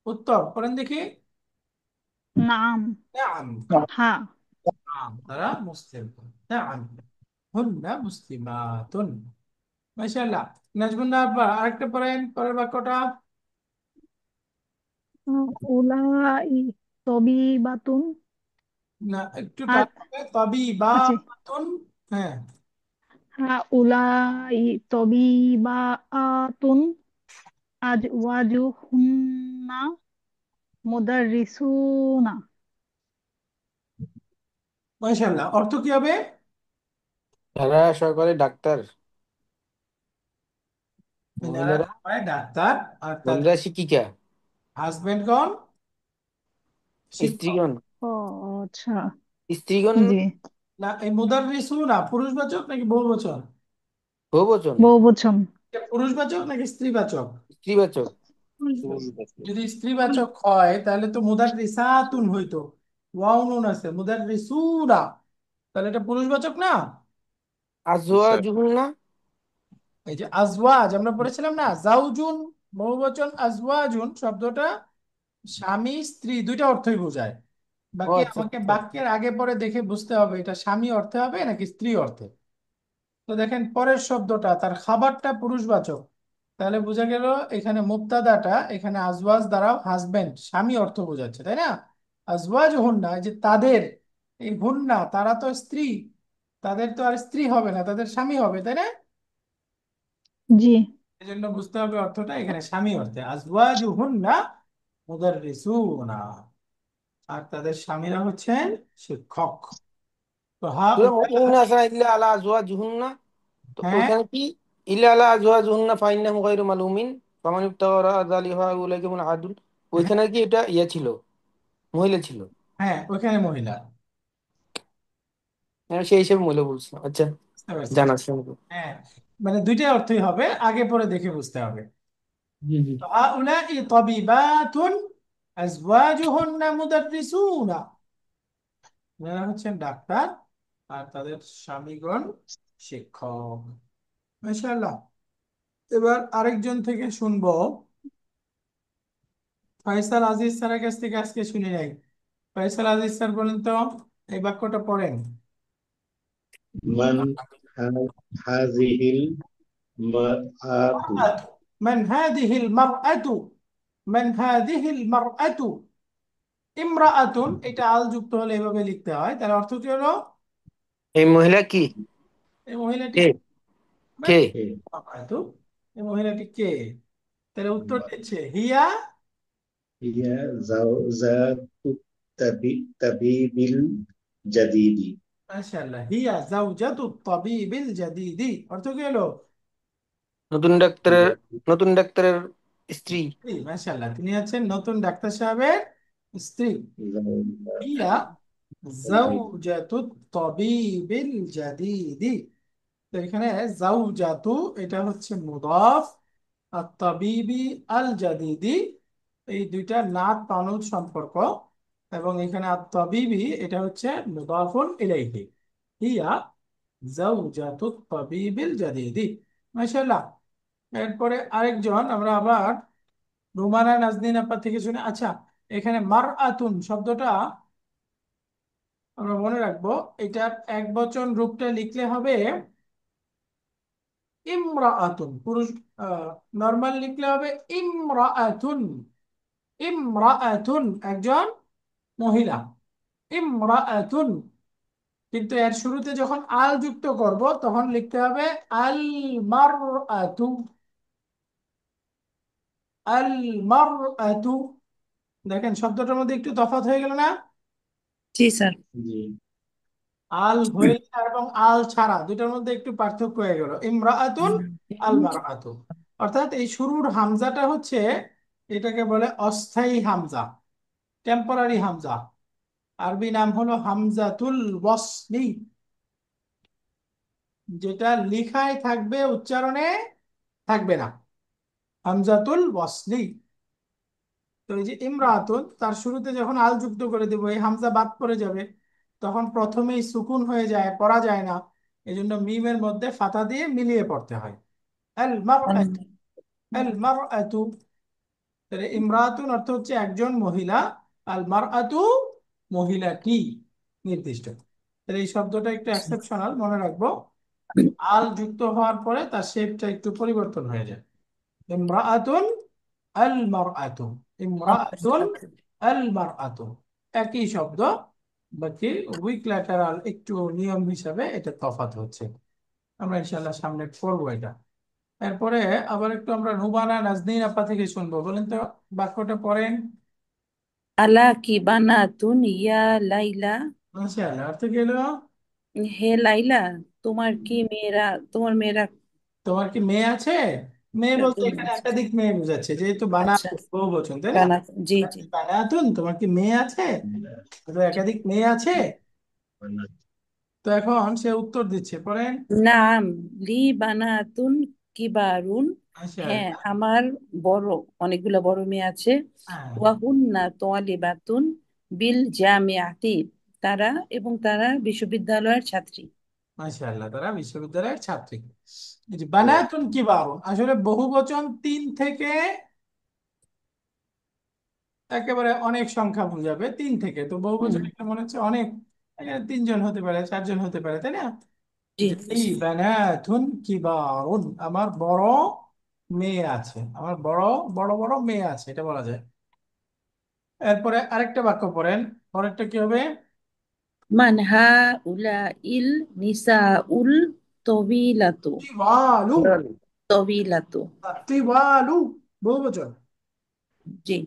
উত্তর পড়েন দেখি। নাম। নাম। হ্যাঁ। তারা মুসলিম। নাম হুন্না মুসলিমাতুন। মাশাআল্লাহ। নাজমুল্লাহ আব্বা আরেকটা পড়েন, পরের বাক্যটা। উলাই তবিবাতুন। না, একটু আর টান হবে, তবি বা আচ্ছা, তুন। হ্যাঁ, হ্যাঁ, উলাই তবিবাতুন আজওয়াজুহুন্না মুদাররিসুনা। মাশাআল্লাহ। অর্থ কি হবে? এরা সকলে ডাক্তার। এনারা মহিলারা সবাই ডাক্তার, আর তাদের মহিলারা শিক্ষিকা। হাজবেন্ডগণ শিক্ষক। স্ত্রীগণ ও আচ্ছা, স্ত্রীগণ জি, না, এই মুদাররিসু না পুরুষবাচক নাকি বহুবচন? বহুবচন। বহুবচন। এটা পুরুষবাচক নাকি স্ত্রীবাচক? স্ত্রীবাচক। যদি স্ত্রীবাচক হয় তাহলে তো মুদাররিসাতুন হইতো, ওয়াও নুন আছে, মুদাররিসুনা, তাহলে এটা পুরুষবাচক না? স্যার আজওয়াজুহুন্না। এই যে আজওয়াজ আমরা পড়েছিলাম না, জাউজুন বহুবচন, আজওয়াজুন শব্দটা স্বামী স্ত্রী দুইটা অর্থই বোঝায়। ও বাকি আচ্ছা আমাকে আচ্ছা। বাক্যের আগে পরে দেখে বুঝতে হবে এটা স্বামী অর্থে হবে নাকি স্ত্রী অর্থে। তো দেখেন পরের শব্দটা তার খাবারটা পুরুষবাচক, তাহলে বোঝা গেল এখানে মুক্তাদাটা এখানে আজওয়াজ দ্বারা হাজবেন্ড স্বামী অর্থ বোঝাচ্ছে, তাই না? আজওয়াজ হুন্না, এই যে তাদের, এই হুন্না তারা তো স্ত্রী, তাদের তো আর স্ত্রী হবে না, তাদের স্বামী হবে, তাই না? জি, এই জন্য বুঝতে হবে অর্থটা এখানে স্বামী অর্থে, আজওয়াজ হুন্না মুদাররিসুনা, আর তাদের স্বামীরা হচ্ছেন শিক্ষক। তো হা সুরা মুমিনুন আসা ইল্লা আলা আজওয়াজুহুন্না। তো হ্যাঁ, ওইখানে কি ইল্লা আলা আজওয়াজুহুন্না ফাইন্নাহুম গায়রু মালুমিন ফামান ইবতাগা ওয়ারা যালিকা উলাইকা হুমুল আদুন। হ্যাঁ, ওইখানে কি এটা ইয়ে ছিল, মহিলা ছিল? হ্যাঁ, ওখানে মহিলা। হ্যাঁ, সেই হিসেবে মহিলা বলছিলাম। আচ্ছা, বুঝতে পারছেন? জানা ছিল না। হ্যাঁ, মানে দুইটাই অর্থই হবে, আগে পরে দেখে বুঝতে হবে। জি জি। তো হাউলাই তাবিবাতুন আজওয়াজুহুন্না মুদাররিসুনা, এনারা হচ্ছেন ডাক্তার আর তাদের স্বামীগণ শিক্ষক। মাশাআল্লাহ। এবার আরেকজন থেকে শুনবো, ফয়সাল আজিজ স্যারের কাছ থেকে আজকে শুনি নাই। ফয়সাল আজিজ স্যার বলেন তো, এই বাক্যটা পড়েন। মান হাজিহিল মারআতু। মান হাদিহিল মারআতু, মান হাদিহিল মারআতু ইমরাআতুন, এটা আল যুক্ত হলে এভাবে লিখতে হয়, তার অর্থ কি হলো? এই মহিলা কি? এই মহিলাটি কে? মান কে? মারআতু, এই মহিলাটি কে? তাহলে উত্তর দিচ্ছে হিয়া। হিয়া জাওজাতু তাবিবিল জাদিদি। মাশাআল্লাহ, হিয়া জাওজাতু তাবিবিল জাদিদি, অর্থ কি হলো? নতুন ডাক্তারের, নতুন ডাক্তারের স্ত্রী। মাশাআল্লাহ, তিনি আছেন নতুন ডাক্তার সাহেবের স্ত্রী। হিয়া জাওজাতু তাবিবিল জাদিদি। তো এখানে জাউজাতু এটা হচ্ছে মুদাফ, আর তাবিবি আল জাদিদি এই দুইটা নাত তানুত সম্পর্ক, এবং এখানে আর তাবিবি এটা হচ্ছে মুদাফুন ইলাইহি। হিয়া জাউজাতু তাবিবিল জাদিদি। মাশাআল্লাহ। এরপরে আরেকজন আমরা আবার রুমানা নাজনীন আপা থেকে শুনে। আচ্ছা, এখানে মারআতুন শব্দটা আমরা মনে রাখবো, এটার এক বচন রূপটা লিখলে হবে ইমরাআতুন, পুরুষ। নর্মাল লিখলে হবে ইমরাআতুন, ইমরাআতুন একজন মহিলা, ইমরাআতুন। কিন্তু এর শুরুতে যখন আল যুক্ত করব তখন লিখতে হবে আল মারআতু, আল মারআতু। দেখেন শব্দটার মধ্যে একটু তফাৎ হয়ে গেল না? জি স্যার। জি। আল ভৈলা এবং আল ছাড়া দুটার মধ্যে একটু পার্থক্য হয়ে গেল, ইমরাআতুন আল মারআতু। অর্থাৎ এই শুরুর হামজাটা হচ্ছে, এটাকে বলে অস্থায়ী হামজা, টেম্পোরারি হামজা। আরবি নাম হলো হামজাতুল ওয়াসলি, যেটা লিখায় থাকবে উচ্চারণে থাকবে না, হামজাতুল ওয়াসলি। তো এই যে ইমরাতুন তার শুরুতে যখন আল যুক্ত করে দেবো এই হামজা বাদ পড়ে যাবে, তখন প্রথমেই সুকুন হয়ে যায়, পড়া যায় না। এই জন্য মিমের মধ্যে ফাতা দিয়ে মিলিয়ে পড়তে হয়, আল মারআতু, আল মারআতু। তাহলে ইমরাতুন অর্থ হচ্ছে একজন মহিলা, আল মারআতু মহিলাটি নির্দিষ্ট। তাহলে এই শব্দটা একটু এক্সেপশনাল, মনে রাখবো। আল যুক্ত হওয়ার পরে তার শেপটা একটু পরিবর্তন হয়ে যায়। ইমরাআতুন আল মারআতু, ইমরাআতুন আল মারআতু, একই শব্দ, বাকি উইক ল্যাটারাল একটু নিয়ম হিসাবে এটা তফাৎ হচ্ছে। আমরা ইনশাআল্লাহ সামনে পড়বো এটা। এরপরে আবার একটু আমরা রুবানা নাজনীন আপা থেকে শুনবো, বলেন তো বাক্যটা পড়েন। আলা কি বানাতুন ইয়া লাইলা। মাশাআল্লাহ, অর্থ কি হলো? হে লাইলা, তোমার কি মেয়েরা, তোমার মেয়েরা তোমার কি মেয়ে আছে? মেয়ে বলতে তুমি এখানে আছে। একাধিক মেয়ে বোঝাচ্ছে, যেহেতু আচ্ছা, বানাতুন বহু বচন, তাই না? বানা, জি জি। বানাতুন, তোমার কি মেয়ে আছে? তো একাধিক মেয়ে আছে। তো এখন সে উত্তর দিচ্ছে, পড়েন। নাম, লি বানাতুন কিবারুন। হ্যাঁ, মাশাআল্লাহ। আমার বড়, অনেকগুলো বড় মেয়ে আছে। হ্যাঁ, ওয়াহুন্না তোয়ালিবাতুন বিল জামিয়াতি, তারা এবং তারা বিশ্ববিদ্যালয়ের ছাত্রী। মাশাআল্লাহ, তারা বিশ্ববিদ্যালয়ের ছাত্রী। এই যে বানাতুন কিবারুন, আসলে বহু বচন তিন থেকে একেবারে অনেক সংখ্যা বোঝাবে, তিন থেকে তো বহু হুম, বচন একটা মনে হচ্ছে অনেক, এখানে তিনজন হতে পারে, চারজন হতে পারে, তাই না? জি। যে এই বানাতুন কিবারুন, আমার বড় মেয়ে আছে, আমার বড় বড় বড় মেয়ে আছে, এটা বলা যায়। এরপরে আরেকটা বাক্য পড়েন, পরেরটা কি হবে? মান হা উলা ইল নিসা উল তবিলাতু। তিওয়ালু, তবিলাতু, তিওয়ালু, বহু বচন। জি।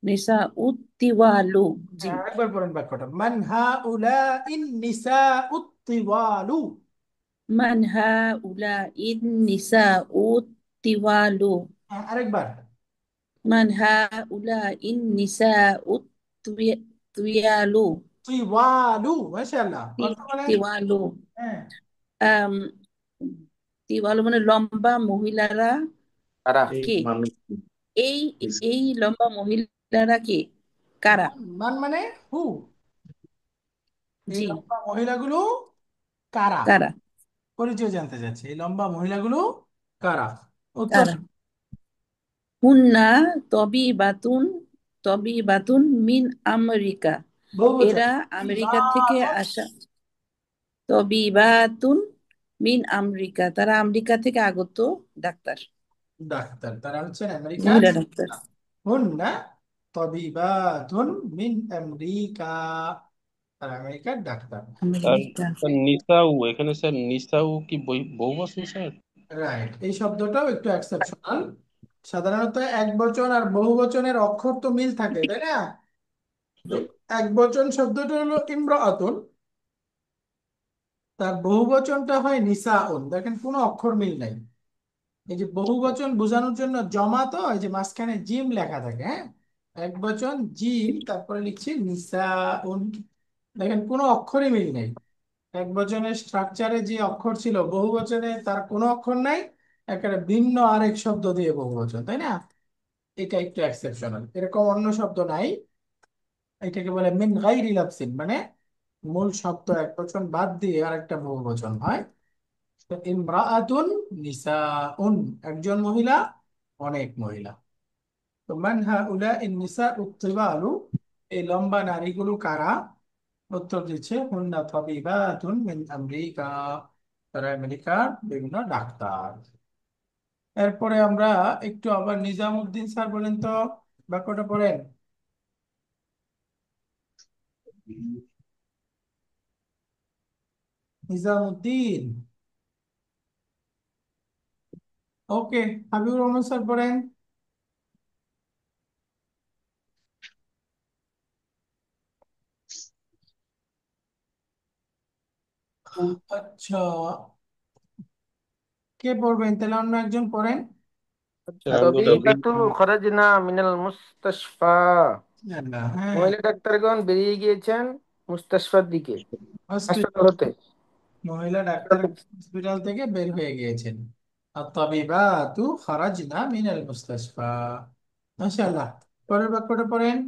নিসা উত তিওয়ালু, জি। আরেকবার পড়েন বাক্যটা, মান হাউলা ইন নিসা তিওয়ালু। মান হা উলা ইল নিসা উত তিওয়ালু। আরেকবার। মান হা উলা ইন নিসা উত তুয়ালু। তিওয়ালু, মাশাআল্লাহ, অর্থ বলেন। তিওয়ালু, হ্যাঁ, আম, তিওয়ালু মানে লম্বা মহিলারা কারা? এই কে? মানুষ এই এই লম্বা মহিলারা কে? কারা? মান মান মানে হু, এই জি, লম্বা মহিলাগুলো কারা? কারা? পরিচয় জানতে চাচ্ছি, এই লম্বা মহিলাগুলো কারা? উত্তর। কারা? হুন্না তবিবাতুন, তবিবাতুন মিন আমেরিকা। বহু বচন। এরা আমেরিকা থেকে তিবাতুন, আসা। তবিবাতুন মিন আমেরিকা, তারা আমেরিকা থেকে আগত ডাক্তার, ডাক্তার, তারা হচ্ছেন আমেরিকার। মহিলা ডাক্তার। হুন্না তাবিবাতুন মিন আমেরিকা, তারা আমেরিকার ডাক্তার। আর আমেরিকা। স্যার নিসাউ, এখানে স্যার নিসাউ কি বহু বচন স্যার? রাইট, এই শব্দটাও একটু এক্সেপশনাল। সাধারণত এক বচন আর বহু বচনের অক্ষর তো মিল থাকে, তাই না? তো এক বচন শব্দটা হলো ইমরাআতুন, তার বহু বচনটা হয় নিসাউন, দেখেন কোনো অক্ষর মিল নাই। এই যে বহু বচন বোঝানোর জন্য জমা, তো এই যে মাঝখানে জিম লেখা থাকে, হ্যাঁ, এক বচন জিম, তারপরে লিখছি নিসাউন, দেখেন কোনো অক্ষরই মিল নেই। এক বচনের স্ট্রাকচারে যে অক্ষর ছিল, বহু বচনে তার কোনো অক্ষর নাই, একেবারে ভিন্ন আরেক শব্দ দিয়ে বহু বচন, তাই না? এটা একটু এক্সেপশনাল, এরকম অন্য শব্দ নাই। এটাকে বলে মিন গাইরি লাফসিন, মানে মূল শব্দ এক বচন বাদ দিয়ে আরেকটা বহু বচন হয়। তো ইমরাআতুন, নিসাউন, একজন মহিলা, অনেক মহিলা। তো মান হাউলা ইন নিসা উত্তিবালু, এই লম্বা নারীগুলো কারা? উত্তর দিচ্ছে হুন্না তাবিবাতুন মিন আমেরিকা, তারা আমেরিকার বিভিন্ন ডাক্তার। এরপরে আমরা একটু আবার নিজামুদ্দিন স্যার, বলেন তো বাক্যটা পড়েন। নিজামুদ্দিন। ওকে, হাবিবুর রহমান স্যার পড়েন। আচ্ছা, কে পড়বেন তাহলে? অন্য একজন পড়েন। স্যার আমি ওটা তবিবাতু খরাজনা মিনাল মুস্তাশফা। না, হ্যাঁ, মহিলা ডাক্তারগণ বেরিয়ে গিয়েছেন মুস্তাশফার দিকে, হাসপাতাল হসপিটাল, হতে। মহিলা ডাক্তার হসপিটাল থেকে বের হয়ে গিয়েছেন। আত-তাবিবাতু খারাজনা মিনাল মুস্তাশফা। মাশাআল্লাহ, পরের বাক্যটা পড়েন।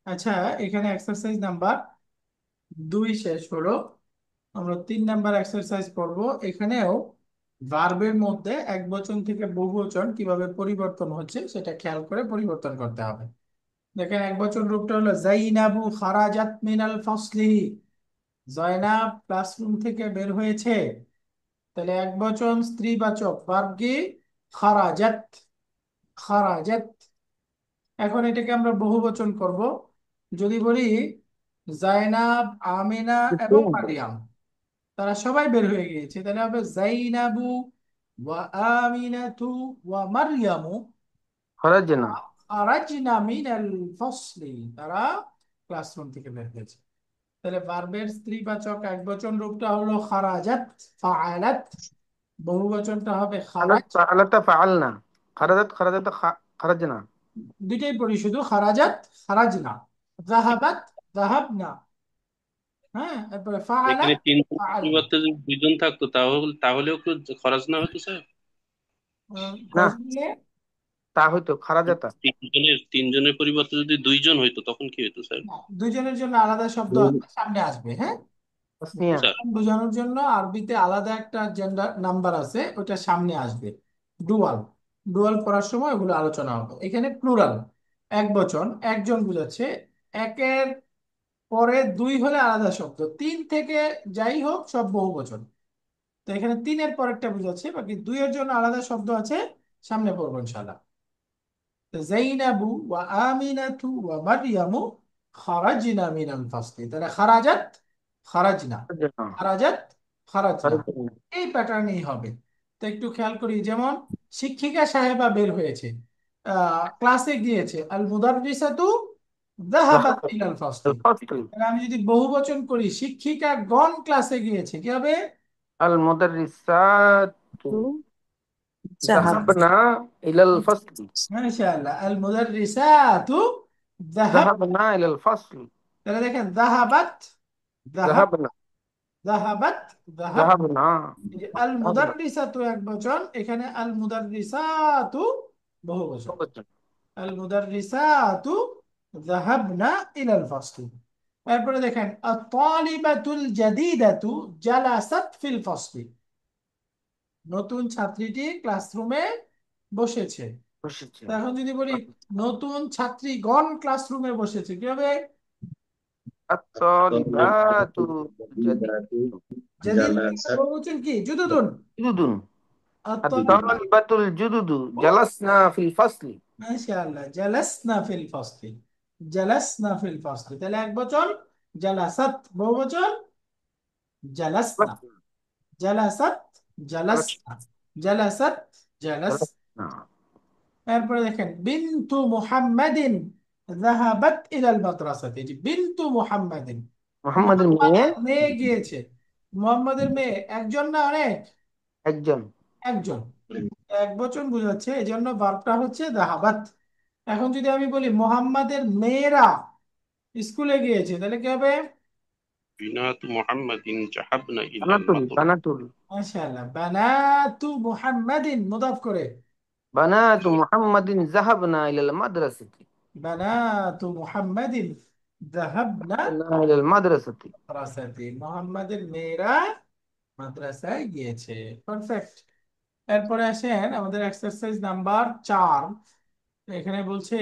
আচ্ছা, এখানে এক্সারসাইজ নাম্বার 2 শেষ হলো, আমরা 3 নাম্বার এক্সারসাইজ করব। এখানেও ভার্বের মধ্যে এক বচন থেকে বহু বচন কিভাবে পরিবর্তন হচ্ছে সেটা খেয়াল করে পরিবর্তন করতে হবে। দেখেন, এক বচন রূপটা হলো জাইনাবু খারাজাত মিনাল ফসলি, জয়নাব ক্লাসরুম থেকে বের হয়েছে। তাহলে এক বচন স্ত্রীবাচক ভার্ব কি? খারাজাত। খারাজাত। এখন এটাকে আমরা বহু বচন করব। যদি বলি জাইনাব, আমিনা এবং মারিয়াম, তারা সবাই বের হয়ে গিয়েছে, তাহলে হবে জাইনাবু ওয়া আমিনাতু ওয়া মারইয়ামু خرجنا খারাজনা মিনাল ফাসলি, তারা ক্লাসরুম থেকে বের হয়েছে। তাহলে ভার্বের স্ত্রীবাচক একবচন রূপটা হলো খারাজাত, ফাআলাত। বহুবচনটা হবে খারাজ। فعلت فعلنا خرجت خرجنا দুইটাই পড়ি শুধু, খারাজাত খারাজনা, যাহাবাত যাহাবনা। হ্যাঁ, তারপরে এখানে ফাআলাত তিনজন ফাআলনা। পরিবর্তে যদি দুইজন থাকতো তাহলেও কি খরচ না হতো স্যার? না খরচ নিয়ে তা হইতো খারাজাতা তিনজনের পরিবর্তে যদি দুইজন হইতো তখন কি হইতো স্যার? না, দুইজনের জন্য আলাদা শব্দ আছে, সামনে আসবে। হ্যাঁ, তাসনিয়া স্যার বোঝানোর জন্য আরবিতে আলাদা একটা জেন্ডার নাম্বার আছে, ওটা সামনে আসবে। ডুয়াল। ডুয়াল পড়ার সময় ওগুলো আলোচনা হবে। এখানে প্লুরাল, এক বচন, একজন বোঝাচ্ছে। একের পরে দুই হলে আলাদা শব্দ, তিন থেকে যাই হোক সব বহু বচন। তো এখানে তিনের পরেরটা বোঝাচ্ছে, বাকি দুইয়ের জন্য আলাদা শব্দ আছে, সামনে পড়বো ইনশাআল্লাহ। জাইনাবু ওয়া আমিনাতু ওয়া মারইয়ামু খারাজনা মিনাল ফাসলি। তাহলে খারাজাত খারাজনা, خرجنا খারাজাত খারাজনা, خرجنا এই প্যাটার্নেই হবে। তো একটু খেয়াল করি, যেমন শিক্ষিকা সাহেবা বের হয়েছে, ক্লাসে গিয়েছে। আল মুদাররিসাতু যাহাবাত ذهبت ইলাল ফাসলি। الفصل তাহলে আমি যদি বহুবচন করি, শিক্ষিকা গণ ক্লাসে গিয়েছে, কি হবে? المدرسات জাহাব ذهبنا إلى الفصل মাশাআল্লাহ, আল মুদাররিসাতু যাহাব। ذهبنا إلى الفصل তাহলে দেখেন যাহাবাত যাহাব, ذهبنا যাহাবাত যাহাব। ذهبنا এই যে আল ذهبنا মুদাররিসাতু এক বচন, এখানে আল মুদাররিসাতু বহু বচন। আল মুদাররিসাতু যাহাবনা ইলাল ফাসল। এরপরে দেখেন আত-তালিবাতুল জাদিদাতু জালাসাত ফিল ফাসলি। নতুন ছাত্রীটি ক্লাসরুমে বসেছে। তো এখন যদি বলি নতুন ছাত্রীগণ ক্লাসরুমে বসেছে, কি হবে? الطالبات جديد জাদিদ বহুবচন কি? জুদুদুন। جدد আত-তালিবা, الطالبات الجدد جلسنا في الفصل মাশাআল্লাহ, জালাসনা ফিল ফাসলি। জালাসনা ফিল ফাসলি, তাহলে এক বচন জালাসাত, বহুবচন জালাসনা। জালাসাত জালাসনা, জালাসাত জালাস। جلسنا এরপরে দেখেন বিনতু মুহাম্মাদিন যাহাবাত ইলাল মাদ্রাসাতি। যে বিনতু মুহাম্মাদিন, محمد المية মুহাম্মাদের মেয়ে গিয়েছে। মুহাম্মাদের মেয়ে একজন না অনেক? একজন একজন, এক বচন বোঝাচ্ছে, এই জন্য ভার্বটা হচ্ছে যাহাবাত। এখন যদি আমি বলি মুহাম্মাদের মেয়েরা স্কুলে গিয়েছে, তাহলে কি হবে? বিনাতু মুহাম্মাদিন জাহাবনা ইলাল বানাতুল মাদ্রাসা। বানাতুল মাশাআল্লাহ, বানাতু মুহাম্মাদিন মুদাফ করে, বানাতু মুহাম্মাদিন যাহাবনা ইলাল মাদ্রাসাতি বানাতু মুহাম্মাদিন যাহাবনা ইলাল মাদ্রাসাতি মাদ্রাসাতি। মুহাম্মাদের মেয়েরা মাদ্রাসায় গিয়েছে। পারফেক্ট। এরপরে আসেন আমাদের এক্সারসাইজ নাম্বার 4। এখানে বলছে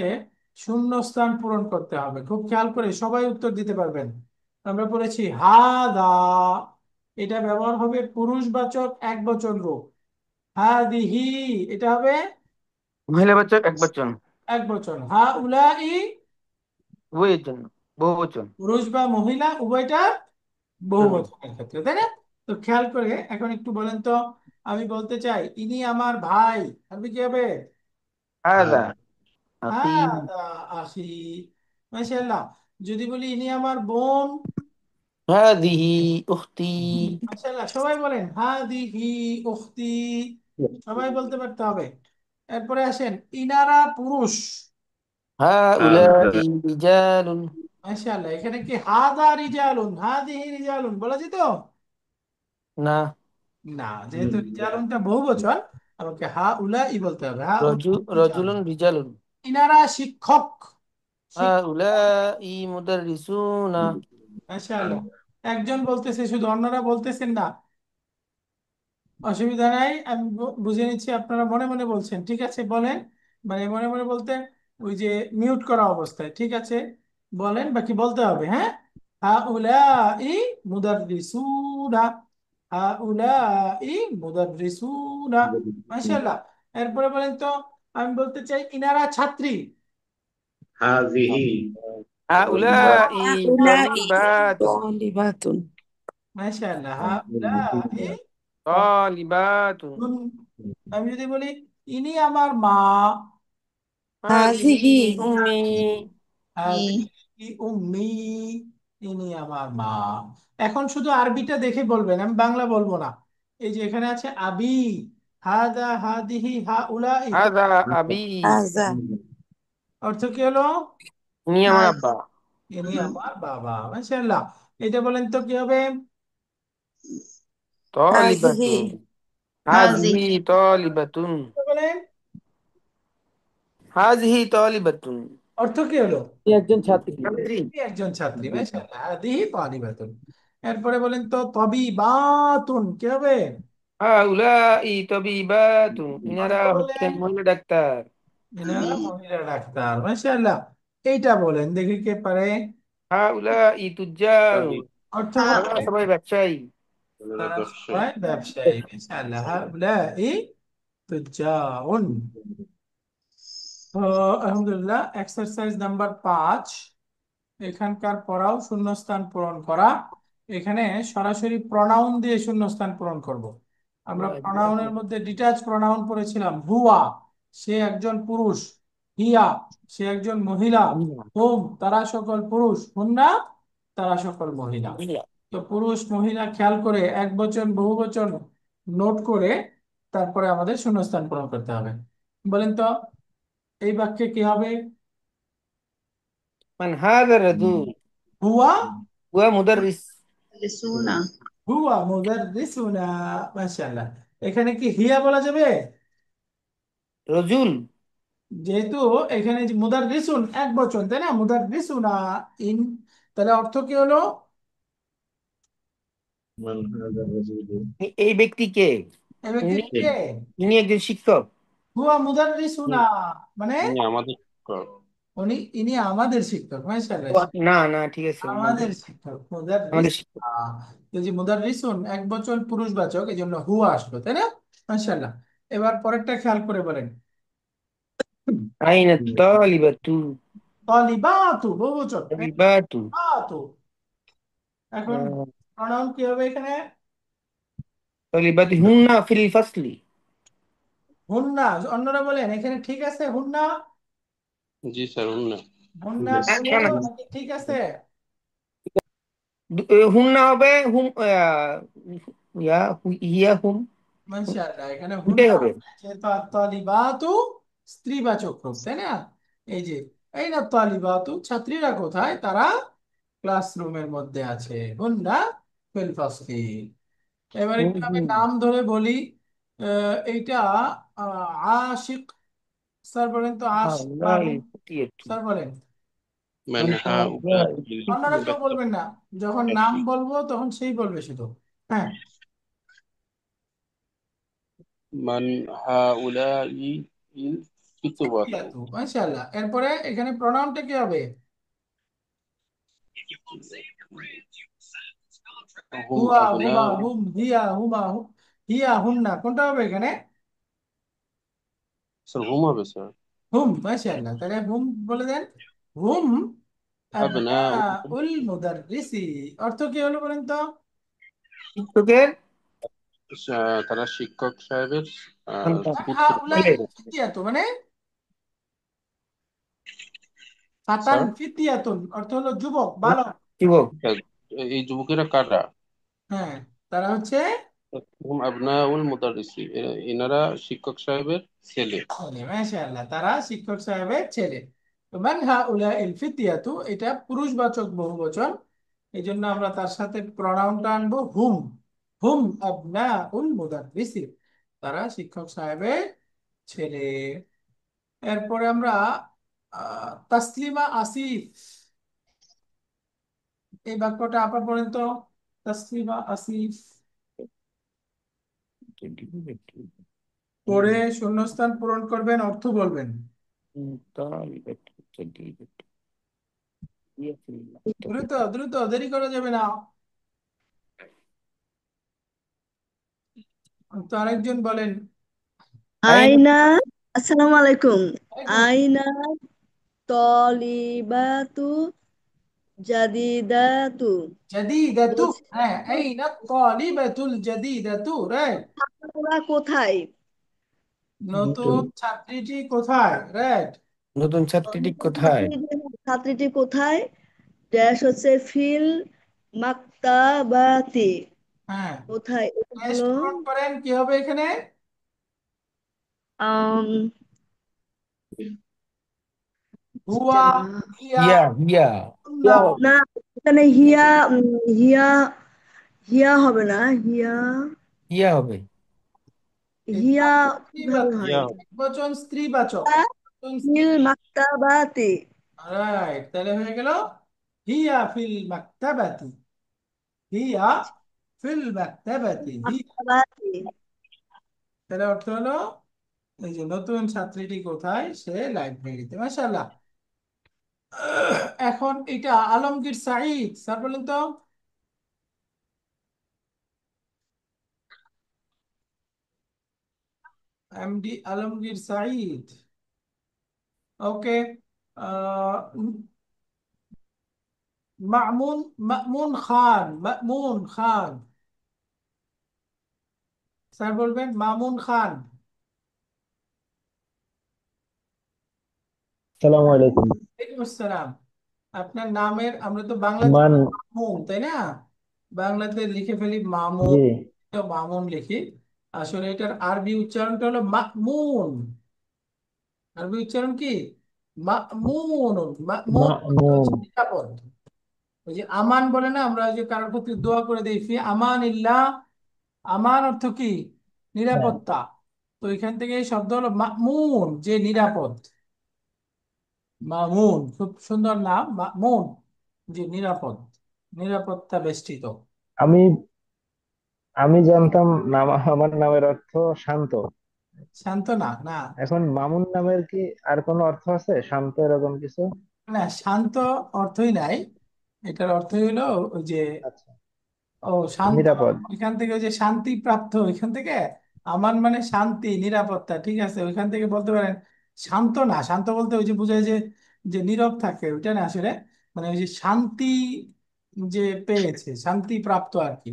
শূন্যস্থান পূরণ করতে হবে। খুব খেয়াল করে সবাই উত্তর দিতে পারবেন। আমরা পড়েছি হাদা, এটা ব্যবহার হবে পুরুষবাচক একবচন রূপ। হাদিহি, এটা হবে মহিলাবাচক একবচন একবচন। হাউলাই, উভয়ের জন্য বহুবচন পুরুষ বা মহিলা উভয়টা বহুবচনের ক্ষেত্রে, তাই না? তো খেয়াল করে এখন একটু বলেন তো, আমি বলতে চাই ইনি আমার ভাই, আপনি কি হবে? হাদা আখি হাদা আখি। মাশাআল্লাহ। যদি বলি ইনি আমার বোন, হাদিহি উখতি মাশাআল্লাহ, সবাই বলেন হাদিহি উখতি, সবাই বলতে পারতে হবে। এরপরে আসেন ইনারা পুরুষ। হাউলাই রিজালুন মাশাআল্লাহ, এখানে কি হাদা রিজালুন হাদিহি রিজালুন বলা যেত? না না, যেহেতু রিজালুনটা বহুবচন, আমাকে হাউলাই বলতে হবে। হাউলাই রিজালুন। রজুলুন রিজালুন ইনারা শিক্ষক। শিক্ষক, হাউলাই মুদাররিসুনা মাশাআল্লাহ। একজন বলতেছে শুধু, অন্যরা বলতেছেন না, অসুবিধা নাই, আমি বুঝে নিচ্ছি আপনারা মনে মনে বলছেন, ঠিক আছে বলেন। মানে মনে মনে বলতে ওই যে মিউট করা অবস্থায়, ঠিক আছে বলেন, বাকি বলতে হবে। হ্যাঁ, হাউলাই মুদাররিসুনা। হাউলাই মুদাররিসুনা। মাশাআল্লাহ। এরপরে বলেন তো, আমি বলতে চাই ইনারা ছাত্রী। হাজিহি هؤلاء هؤلاء طالبات طالبات মাশাআল্লাহ। হাউলাই طالبات আমি যদি বলি ইনি আমার মা, هذه هذه أمي হাযিহি উম্মি, ইনি আমার মা। এখন শুধু আরবিটা দেখে বলবেন, আমি বাংলা বলবো না। এই যে এখানে আছে আবি, হাদা, হাদিহি, হাউলাই, هذا أبي هذا অর্থ কি হলো? إني আমার আব্বা ইনি আমার বাবা। মাশাআল্লাহ। এটা বলেন তো কি হবে? طالبة هذه هذه طالبة তো বলেন, هذه طالبة অর্থ কি হলো? তিনি একজন ছাত্রী। ছাত্রী তিনি একজন ছাত্রী। মাশাআল্লাহ, হাদিহি তালিবাতুন। এরপরে বলেন তো তবিবাতুন কি হবে? هؤلاء طبيبات ইনারা অর্থ হচ্ছেন বলেন, মহিলা ডাক্তার এনারা মহিলা ডাক্তার। মাশাআল্লাহ। এইটা বলেন দেখি কে পারে। هؤلاء تجار অর্থ তারা বলেন, সবাই ব্যবসায়ী তারা ব্যবসায়ী। সবাই ব্যবসায়ী। মাশাআল্লাহ, হাউলাই তুজ্জারুন। তো আলহামদুলিল্লাহ, এক্সারসাইজ নাম্বার 5, এখানকার পড়াও শূন্যস্থান পূরণ করা। এখানে সরাসরি প্রনাউন দিয়ে শূন্যস্থান পূরণ করব। আমরা প্রনাউনের মধ্যে ডিটাচ প্রনাউন পড়েছিলাম। হুয়া, সে একজন পুরুষ। হিয়া, সে একজন মহিলা। হুম, তারা সকল পুরুষ। হুন্না, তারা সকল মহিলা। তো পুরুষ মহিলা খেয়াল করে এক বচন বহু বচন নোট করে তারপরে আমাদের শূন্যস্থান পূরণ করতে হবে। বলেন তো এই বাক্যে কি হবে? من هذا الرجل হুয়া, هو مدرس يدرسون হুয়া মুদাররিসুনা। মাশাআল্লাহ। এখানে কি হিয়া বলা যাবে? রজুল যেহেতু এখানে যে মুদাররিসুন এক বচন, তাই না? মুদাররিসুনা ইন, তাহলে অর্থ কি হলো? মান হাযা রাজুলু এই ব্যক্তিকে এই ব্যক্তি ইনি কে? ইনি একজন শিক্ষক হুয়া মুদাররিসুনা, মানে উনি আমাদের শিক্ষক। ইনি আমাদের শিক্ষক। মাশাআল্লাহ, না না ঠিক আছে আমাদের শিক্ষক মুদাররিস। আমাদের শিক্ষক এই যে মুদাররিসুন এক বচন পুরুষবাচক, এই জন্য হুয়া আসলো, তাই না? মাশাআল্লাহ। এবার পরেরটা খেয়াল করে বলেন। আইন তালিবাতু তালিবাতু বহুবচন। তালিবাতু তালিবাতু। এখন প্রনাউন কি হবে এখানে? তালিবাতু হুন্না ফিল ফাসলি হুন্না। অন্যরা বলেন এখানে ঠিক আছে হুন্না? জি স্যার, উনি হুন্না ভুল কেন হলো নাকি ঠিক আছে? হুন্না হবে হুম ইয়া ইয়া হুম মাশাআল্লাহ, এখানে দুটাই হুন্না হবে যেহেতু তালিবাতু স্ত্রীবাচক রূপ, তাই না? এই যে, এই না তালিবাতু, ছাত্রীরা কোথায়? তারা ক্লাসরুমের মধ্যে আছে। হুন্না ফিল ফাসলি। এবার হুম একটু আমি হুম নাম ধরে বলি। এইটা আশিক। স্যার বলেন তো আশিক বাবু। হাউলাই ফাতিয়াতু স্যার বলেন। মান মান হাউলাই হাউলাই অন্যরা কেউ বলবেন না, যখন নাম ব্যবসায়ী। বলবো তখন সেই বলবে শুধু। হ্যাঁ, মান হাউলাই ইল ফিতওয়াতু। ফিতিয়াতু। মাশাআল্লাহ। এরপরে এখানে প্রনাউনটা কি হবে? হুম হুয়া, হুমা, আবনাউ। হুম, হিয়া, হুমা, হিয়া, হুন্না, কোনটা হবে এখানে? স্যার হুম হবে স্যার। হুম। মাশাআল্লাহ, তাহলে হুম বলে দেন। হুম আবনাউ। আবনাউল মুদাররিসি। অর্থ কি হলো বলেন তো? শিক্ষকের তারা শিক্ষক সাহেবের সন্তান পুত্র। হাউলাই ছেলে ফিতিয়াতু মানে ফাতান স্যার, ফিতিয়াতুন, অর্থ হলো যুবক, বালক। যুবক এই যুবকেরা কারা? হ্যাঁ, তারা হচ্ছে হুম আবনাউল মুদাররিসি, এনারা শিক্ষক সাহেবের ছেলে। ছেলে। মাশাআল্লাহ, তারা শিক্ষক সাহেবের ছেলে। তো মান হাউলাইল ফিতিয়াতু, এটা পুরুষবাচক বহুবচন, এই জন্য আমরা তার সাথে প্রনাউনটা আনবো হুম। হুম আবনাউল মুদাররিসি, তারা শিক্ষক সাহেবের ছেলে। এরপরে আমরা তাসলিমা আসিফ, এই বাক্যটা আবার বলেন তো। তাসলিমা আসিফ, পড়ে শূন্যস্থান পূরণ করবেন, অর্থ বলবেন। তালিবাতু তালিবাতু ইয়া ফিল দ্রুত দ্রুত, দেরি করা যাবে না। তো আরেকজন বলেন। আইন আইনা, আসসালামু আলাইকুম। ওয়ালাইকুম আইনা তলিবাতু জাদিদাতু জাদিদাতু। বলছি হ্যাঁ, আইনা তালিবাতুল জাদিদাতু, রাইট। ছাত্ররা কোথায়? নতুন ছাত্রীটি কোথায়, রাইট। নতুন ছাত্রীটি কোথায়? ছাত্রীটি কোথায়? ড্যাশ হচ্ছে ফিল মাকতাবাতি। হ্যাঁ, কোথায়? এটা টেস্ট হলো পূরণ করেন, কি হবে এখানে? আম, হুয়া, হিয়া, হিয়া হিয়া না। না, এখানে হিয়া হিয়া হিয়া হবে না। হিয়া হিয়া হবে। এটা হিয়া কিভাবে স্ত্রীবাচক, হয়? একবচন স্ত্রীবাচক, একবচন স্ত্রী। ফিল মাকতাবাতি। রাইট, তাহলে হয়ে গেল হিয়া ফিল মাকতাবাতি। হিয়া ফিল মাকতাবাতি, হিয়া। মাকতাবাতি। তাহলে অর্থ হলো এই যে নতুন ছাত্রীটি কোথায়, সে লাইব্রেরিতে। মাশাআল্লাহ। এখন এটা আলমগীর সাঈদ স্যার বলেন তো। এমডি আলমগীর সাঈদ। ওকে। মামুন, মামুন খান, মামুন খান স্যার বলবেন, মামুন খান। আসসালামু আলাইকুম। ওয়ালাইকুম আসসালাম। আপনার নামের আমরা তো বাংলাতে মান, মামুন, তাই না? বাংলাতে লিখে ফেলি মামুন, জি, তো মামুন লিখি। আসলে এটার আরবি উচ্চারণটা হলো মামুন। আরবি উচ্চারণ কি? মামুন। মামুন মা'মুন। হচ্ছে নিরাপদ। ওই যে আমান বলে না, আমরা ওই যে কারোর প্রতি দোয়া করে দিই, ফি আমান ইল্লাহ। আমান অর্থ কি? হ্যাঁ, নিরাপত্তা। তো এখান থেকে এই শব্দ হলো মামুন, যে নিরাপদ। মামুন, খুব সুন্দর নাম, মামুন, যে নিরাপদ, নিরাপত্তা বেষ্টিত। আমি আমি জানতাম নাম, আমার নামের অর্থ শান্ত। শান্ত না, না। এখন মামুন নামের কি আর কোনো অর্থ আছে শান্ত এরকম কিছু? না, শান্ত অর্থই নাই। এটার অর্থ হলো ওই যে, আচ্ছা, ও শান্ত, নিরাপদ। এখান থেকে ওই যে শান্তি প্রাপ্ত, এখান থেকে আমান মানে শান্তি, নিরাপত্তা, ঠিক আছে, ওইখান থেকে বলতে পারেন। শান্ত না, শান্ত বলতে ওই যে বোঝায় যে, যে নীরব থাকে, ওইটা না আসলে। মানে ওই যে শান্তি, যে পেয়েছে, শান্তি প্রাপ্ত আর কি।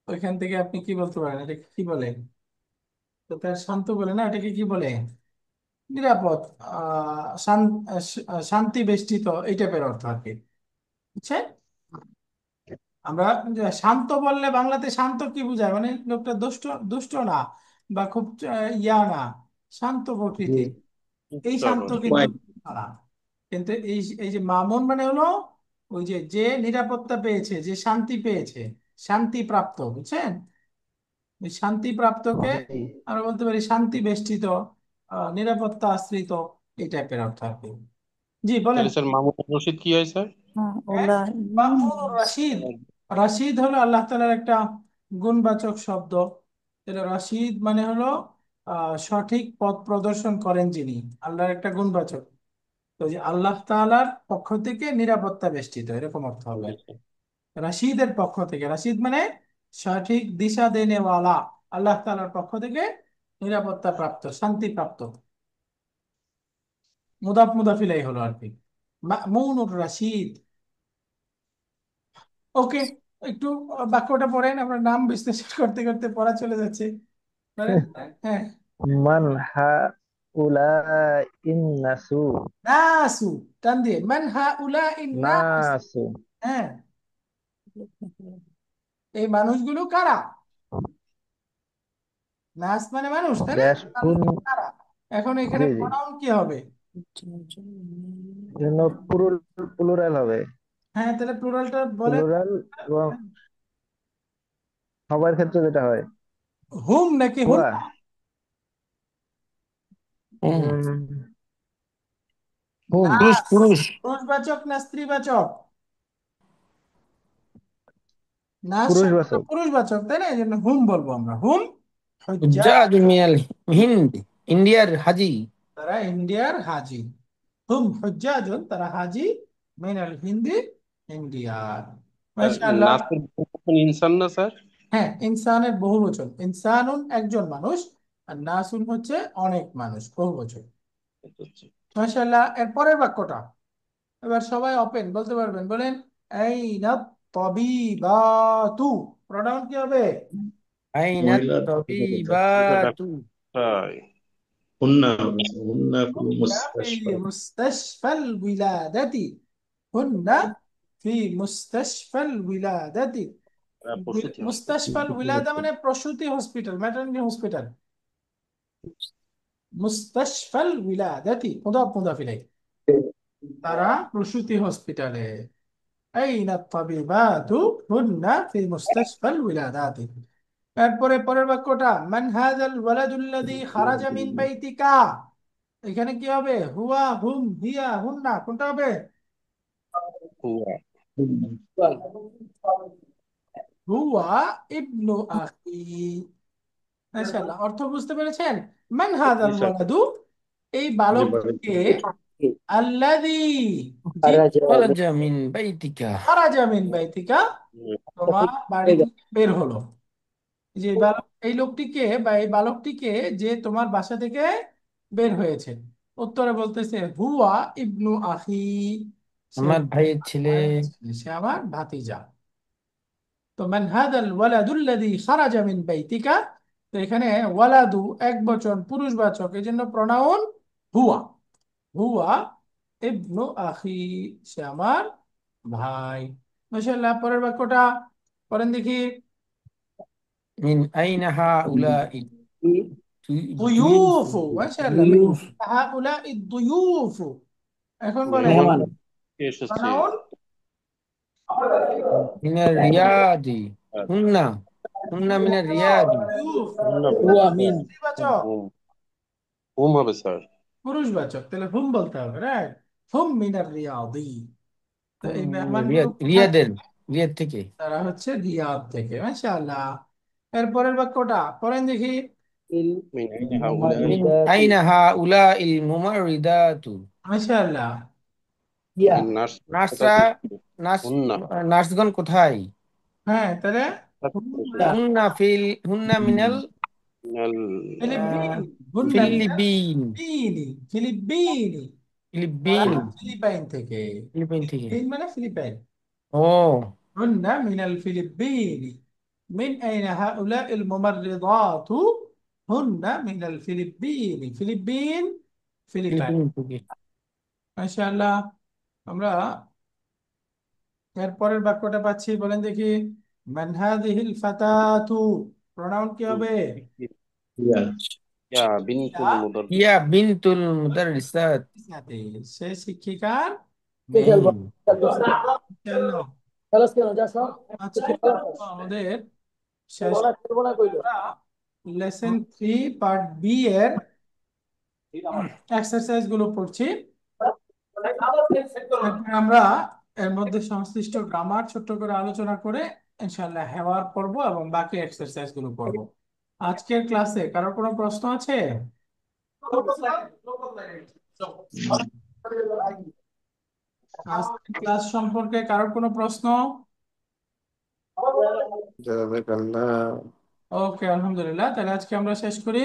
ওইখান থেকে আপনি কি বলতে পারেন, এটা কি বলে? তো তার শান্ত বলে না, এটাকে কি বলে? নিরাপদ, শান্তি বেষ্টিত, এই টাইপের অর্থ আর কি। বুঝছেন? আমরা যে শান্ত বললে বাংলাতে শান্ত কি বোঝায়, মানে লোকটা দুষ্ট, দুষ্ট না, বা খুব ইয়া না, শান্ত জি, প্রকৃতির। এই শান্ত সরল। কিন্তু না। কিন্তু এই এই যে মামুন মানে হলো ওই যে, যে নিরাপত্তা পেয়েছে, যে শান্তি পেয়েছে, শান্তি প্রাপ্ত, বুঝছেন? এই শান্তি প্রাপ্তকে জি। আমরা বলতে পারি শান্তি বেষ্টিত, নিরাপত্তা আশ্রিত, এই টাইপের অর্থ আর কি। জি বলেন। তাহলে স্যার মামুন আর রশিদ কি হয় স্যার? হ্যাঁ, মামুনুর রাশিদ। রাশিদ হলো আল্লাহ তাআলার একটা গুণবাচক শব্দ। এটা রাশিদ মানে হলো সঠিক পথ প্রদর্শন করেন যিনি, আল্লাহর একটা গুণবাচক। তো যে আল্লাহ তাআলার পক্ষ থেকে নিরাপত্তা বেষ্টিত, এরকম অর্থ হবে। জি স্যার। রাশিদের পক্ষ থেকে, রাশিদ মানে সঠিক দিশা দেনেওয়ালা, আল্লাহ তাআলার পক্ষ থেকে নিরাপত্তা প্রাপ্ত, শান্তি প্রাপ্ত। মুদাফ মুদাফিলাই হলো আর কি, মামুনুর রাশিদ। ওকে। একটু বাক্যটা পড়েন, আমরা নাম বিশ্লেষণ করতে করতে পড়া চলে যাচ্ছে। পারেন? হ্যাঁ। মান হা উলা ইন্নাসু। নাসু, টান দিয়ে, মান হা উলা নাস। নাসু। হ্যাঁ, এই মানুষগুলো কারা? নাস মানে মানুষ, তাই না? ড্যাশ হুন। মানুষগুলো কারা? এখন এখানে জি, জি, প্রনাউন কি হবে? জন্য প্লুরাল হবে। হ্যাঁ, তাহলে প্লুরালটা বলেন। প্লুরাল এবং সবার ক্ষেত্রে যেটা হয় হুম নাকি হুন? হুয়া। হুম। উম, হুম। পুরুষ নাস পুরুষ। পুরুষবাচক না স্ত্রীবাচক? নাস শব্দটা পুরুষবাচক। পুরুষবাচক, তাই না? এই জন্য হুম বলবো আমরা, হুম হুজ্জা। হুজ্জাজ মিনাল হিন্দ, ইন্ডিয়ার হাজি। তারা ইন্ডিয়ার হাজি। হুম হুজ্জাজুন, তারা হাজি, মিনাল হিন্দি, ইন্ডিয়ার। স্যার মাশাআল্লাহ। নাসের ইনসান না স্যার? হ্যাঁ, ইনসানের বহু বচন, ইনসানুন একজন মানুষ, আর নাসুন হচ্ছে অনেক মানুষ, বহু বচন। মাশাআল্লাহ। এর পরের বাক্যটা এবার সবাই ওপেন বলতে পারবেন, বলেন আইনা তাবিবাতু, প্রোনাউন কি হবে? আইনা মহিলা তাবিবাতু তাই হুন্না হবে স্যার, হুন্না ফি في মুস্তাশফা। مستشفى الولادة، هن في مستشفى الولادة। প্রসূতি মুস্তাশফা الولادة মানে প্রসূতি হসপিটাল, ম্যাটারনিটি হসপিটাল। মুস্তাশফা الولادة মুদাফ মুদাফ ইলাইহি, তারা প্রসূতি হসপিটালে। আইনা তাবিবাতু হুন্না ফি মুস্তাশফাল উলাদাতি। এরপরে পরের বাক্যটা মান হাযাল ওয়ালাদুল্লাযী খারাজা মিন বাইতিকা, এখানে কি হবে? হুয়া, হুম, হিয়া, হুন্না, কোনটা হবে? হুয়া হুয়া ইবনু আখি। মাশাআল্লাহ, অর্থ বুঝতে পেরেছেন? মান হাযাল জি স্যার। ওয়ালাদু, এই যে বালককে, আল্লাযী, জি, খারাজা মিন বাইতিকা। খারাজা মিন বাইতিকা, তোমার বাড়ি থেকে বের হলো। যে এই লোকটিকে বা এই বালকটিকে যে তোমার বাসা থেকে বের হয়েছে। উত্তরে বলতেছে হুয়া ইবনু আখি, সে আমার ভাইয়ের ছেলে। সে আমার ভাতিজা। তো মান হাদাল ওয়ালাদুল্লাযী খারাজা মিন বাইতিকা, তো এখানে ওয়ালাদু এক বচন পুরুষবাচক, এই জন্য প্রোনাউন হুয়া। হুয়া ইবনু আখি, সে আমার ভাই। মাশাআল্লাহ। পরের বাক্যটা পড়েন দেখি। মিন আইনা হাউলাই ضيوف، ما شاء الله، من দুয়ুফ। هؤلاء الضيوف। এখন বলেন মেহমান কে এসেছে? প্রনাউন মিনার রিয়াদি। হুন্না হুন্না মিনার রিয়াদি। ضيوف হুন্না স্ত্রীবাচক, হুম হুম হবে স্যার। পুরুষবাচক, তাহলে হুম বলতে হবে, রাইট? হুম মিনার রিয়াদি। তো এই মেহমানগুলো রিয়াদ কোথায়? রিয়াদের রিয়াদ থেকে। তারা হচ্ছে রিয়াদ থেকে। মাশাআল্লাহ। এরপরের বাক্যটা পড়েন দেখি। মিন আইনা হাউলাই মিন আইনা হাউলাইল মুমাররিদাতু। মাশাআল্লাহ। এই নার্স নার্সরা নার্স হুন্না নার্সগণ কোথায়? হ্যাঁ, তাহলে হুন্না হুন্না মিনাল মিনাল ফিলিপিন, হুন্না মিনাল ফিলিপিন। ফিলিপিনি, তারা ফিলিপিন। ফিলিপাইন থেকে। ফিলিপাইন থেকে। ফিলিপিন মানে ফিলিপাইন। ও هن من الفلبين. من أين هؤلاء الممرضات؟ هن من الفلبين. فلبين ফিলিপাইন। ফিলিপিন থেকে। মাশাআল্লাহ। আমরা এর পরের বাক্যটা পাচ্ছি, বলেন দেখি। মান হাযিহিল ফাতাতু, প্রোনাউন কি হবে? ইয়া ইয়া বিনতুল ইয়া মুদাররিস। ইয়া বিনতুল মুদাররিসাত। সাথে, সে শিক্ষিকার মেয়ে। মেয়ে। মাশাআল্লাহ। আচ্ছা, আমাদের শেষ লেসন 3 পার্ট বি এর এক্সারসাইজ গুলো পড়ছি। এরপর আমরা এর মধ্যে সংশ্লিষ্ট গ্রামার ছোট্ট করে আলোচনা করে ইনশাআল্লাহ হেওয়ার পড়ব এবং বাকি এক্সারসাইজ গুলো পড়ব। আজকের ক্লাসে কারো কোনো প্রশ্ন আছে? আজকের ক্লাস সম্পর্কে কারো কোনো প্রশ্ন? ওকে, আলহামদুলিল্লাহ। তাহলে আজকে আমরা শেষ করি।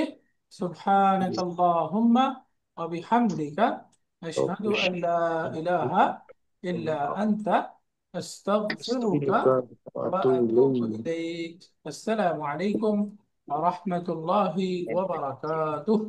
সুবহানাকাল্লাহুম্মা ওয়া বিহামদিকা আশহাদু আন লা ইলাহা ইল্লা আনতা আস্তাগফিরুকা ওয়া আতুবু ইলাইক। আসসালামু আলাইকুম ওয়া রাহমাতুল্লাহি ওয়া বারাকাতুহু।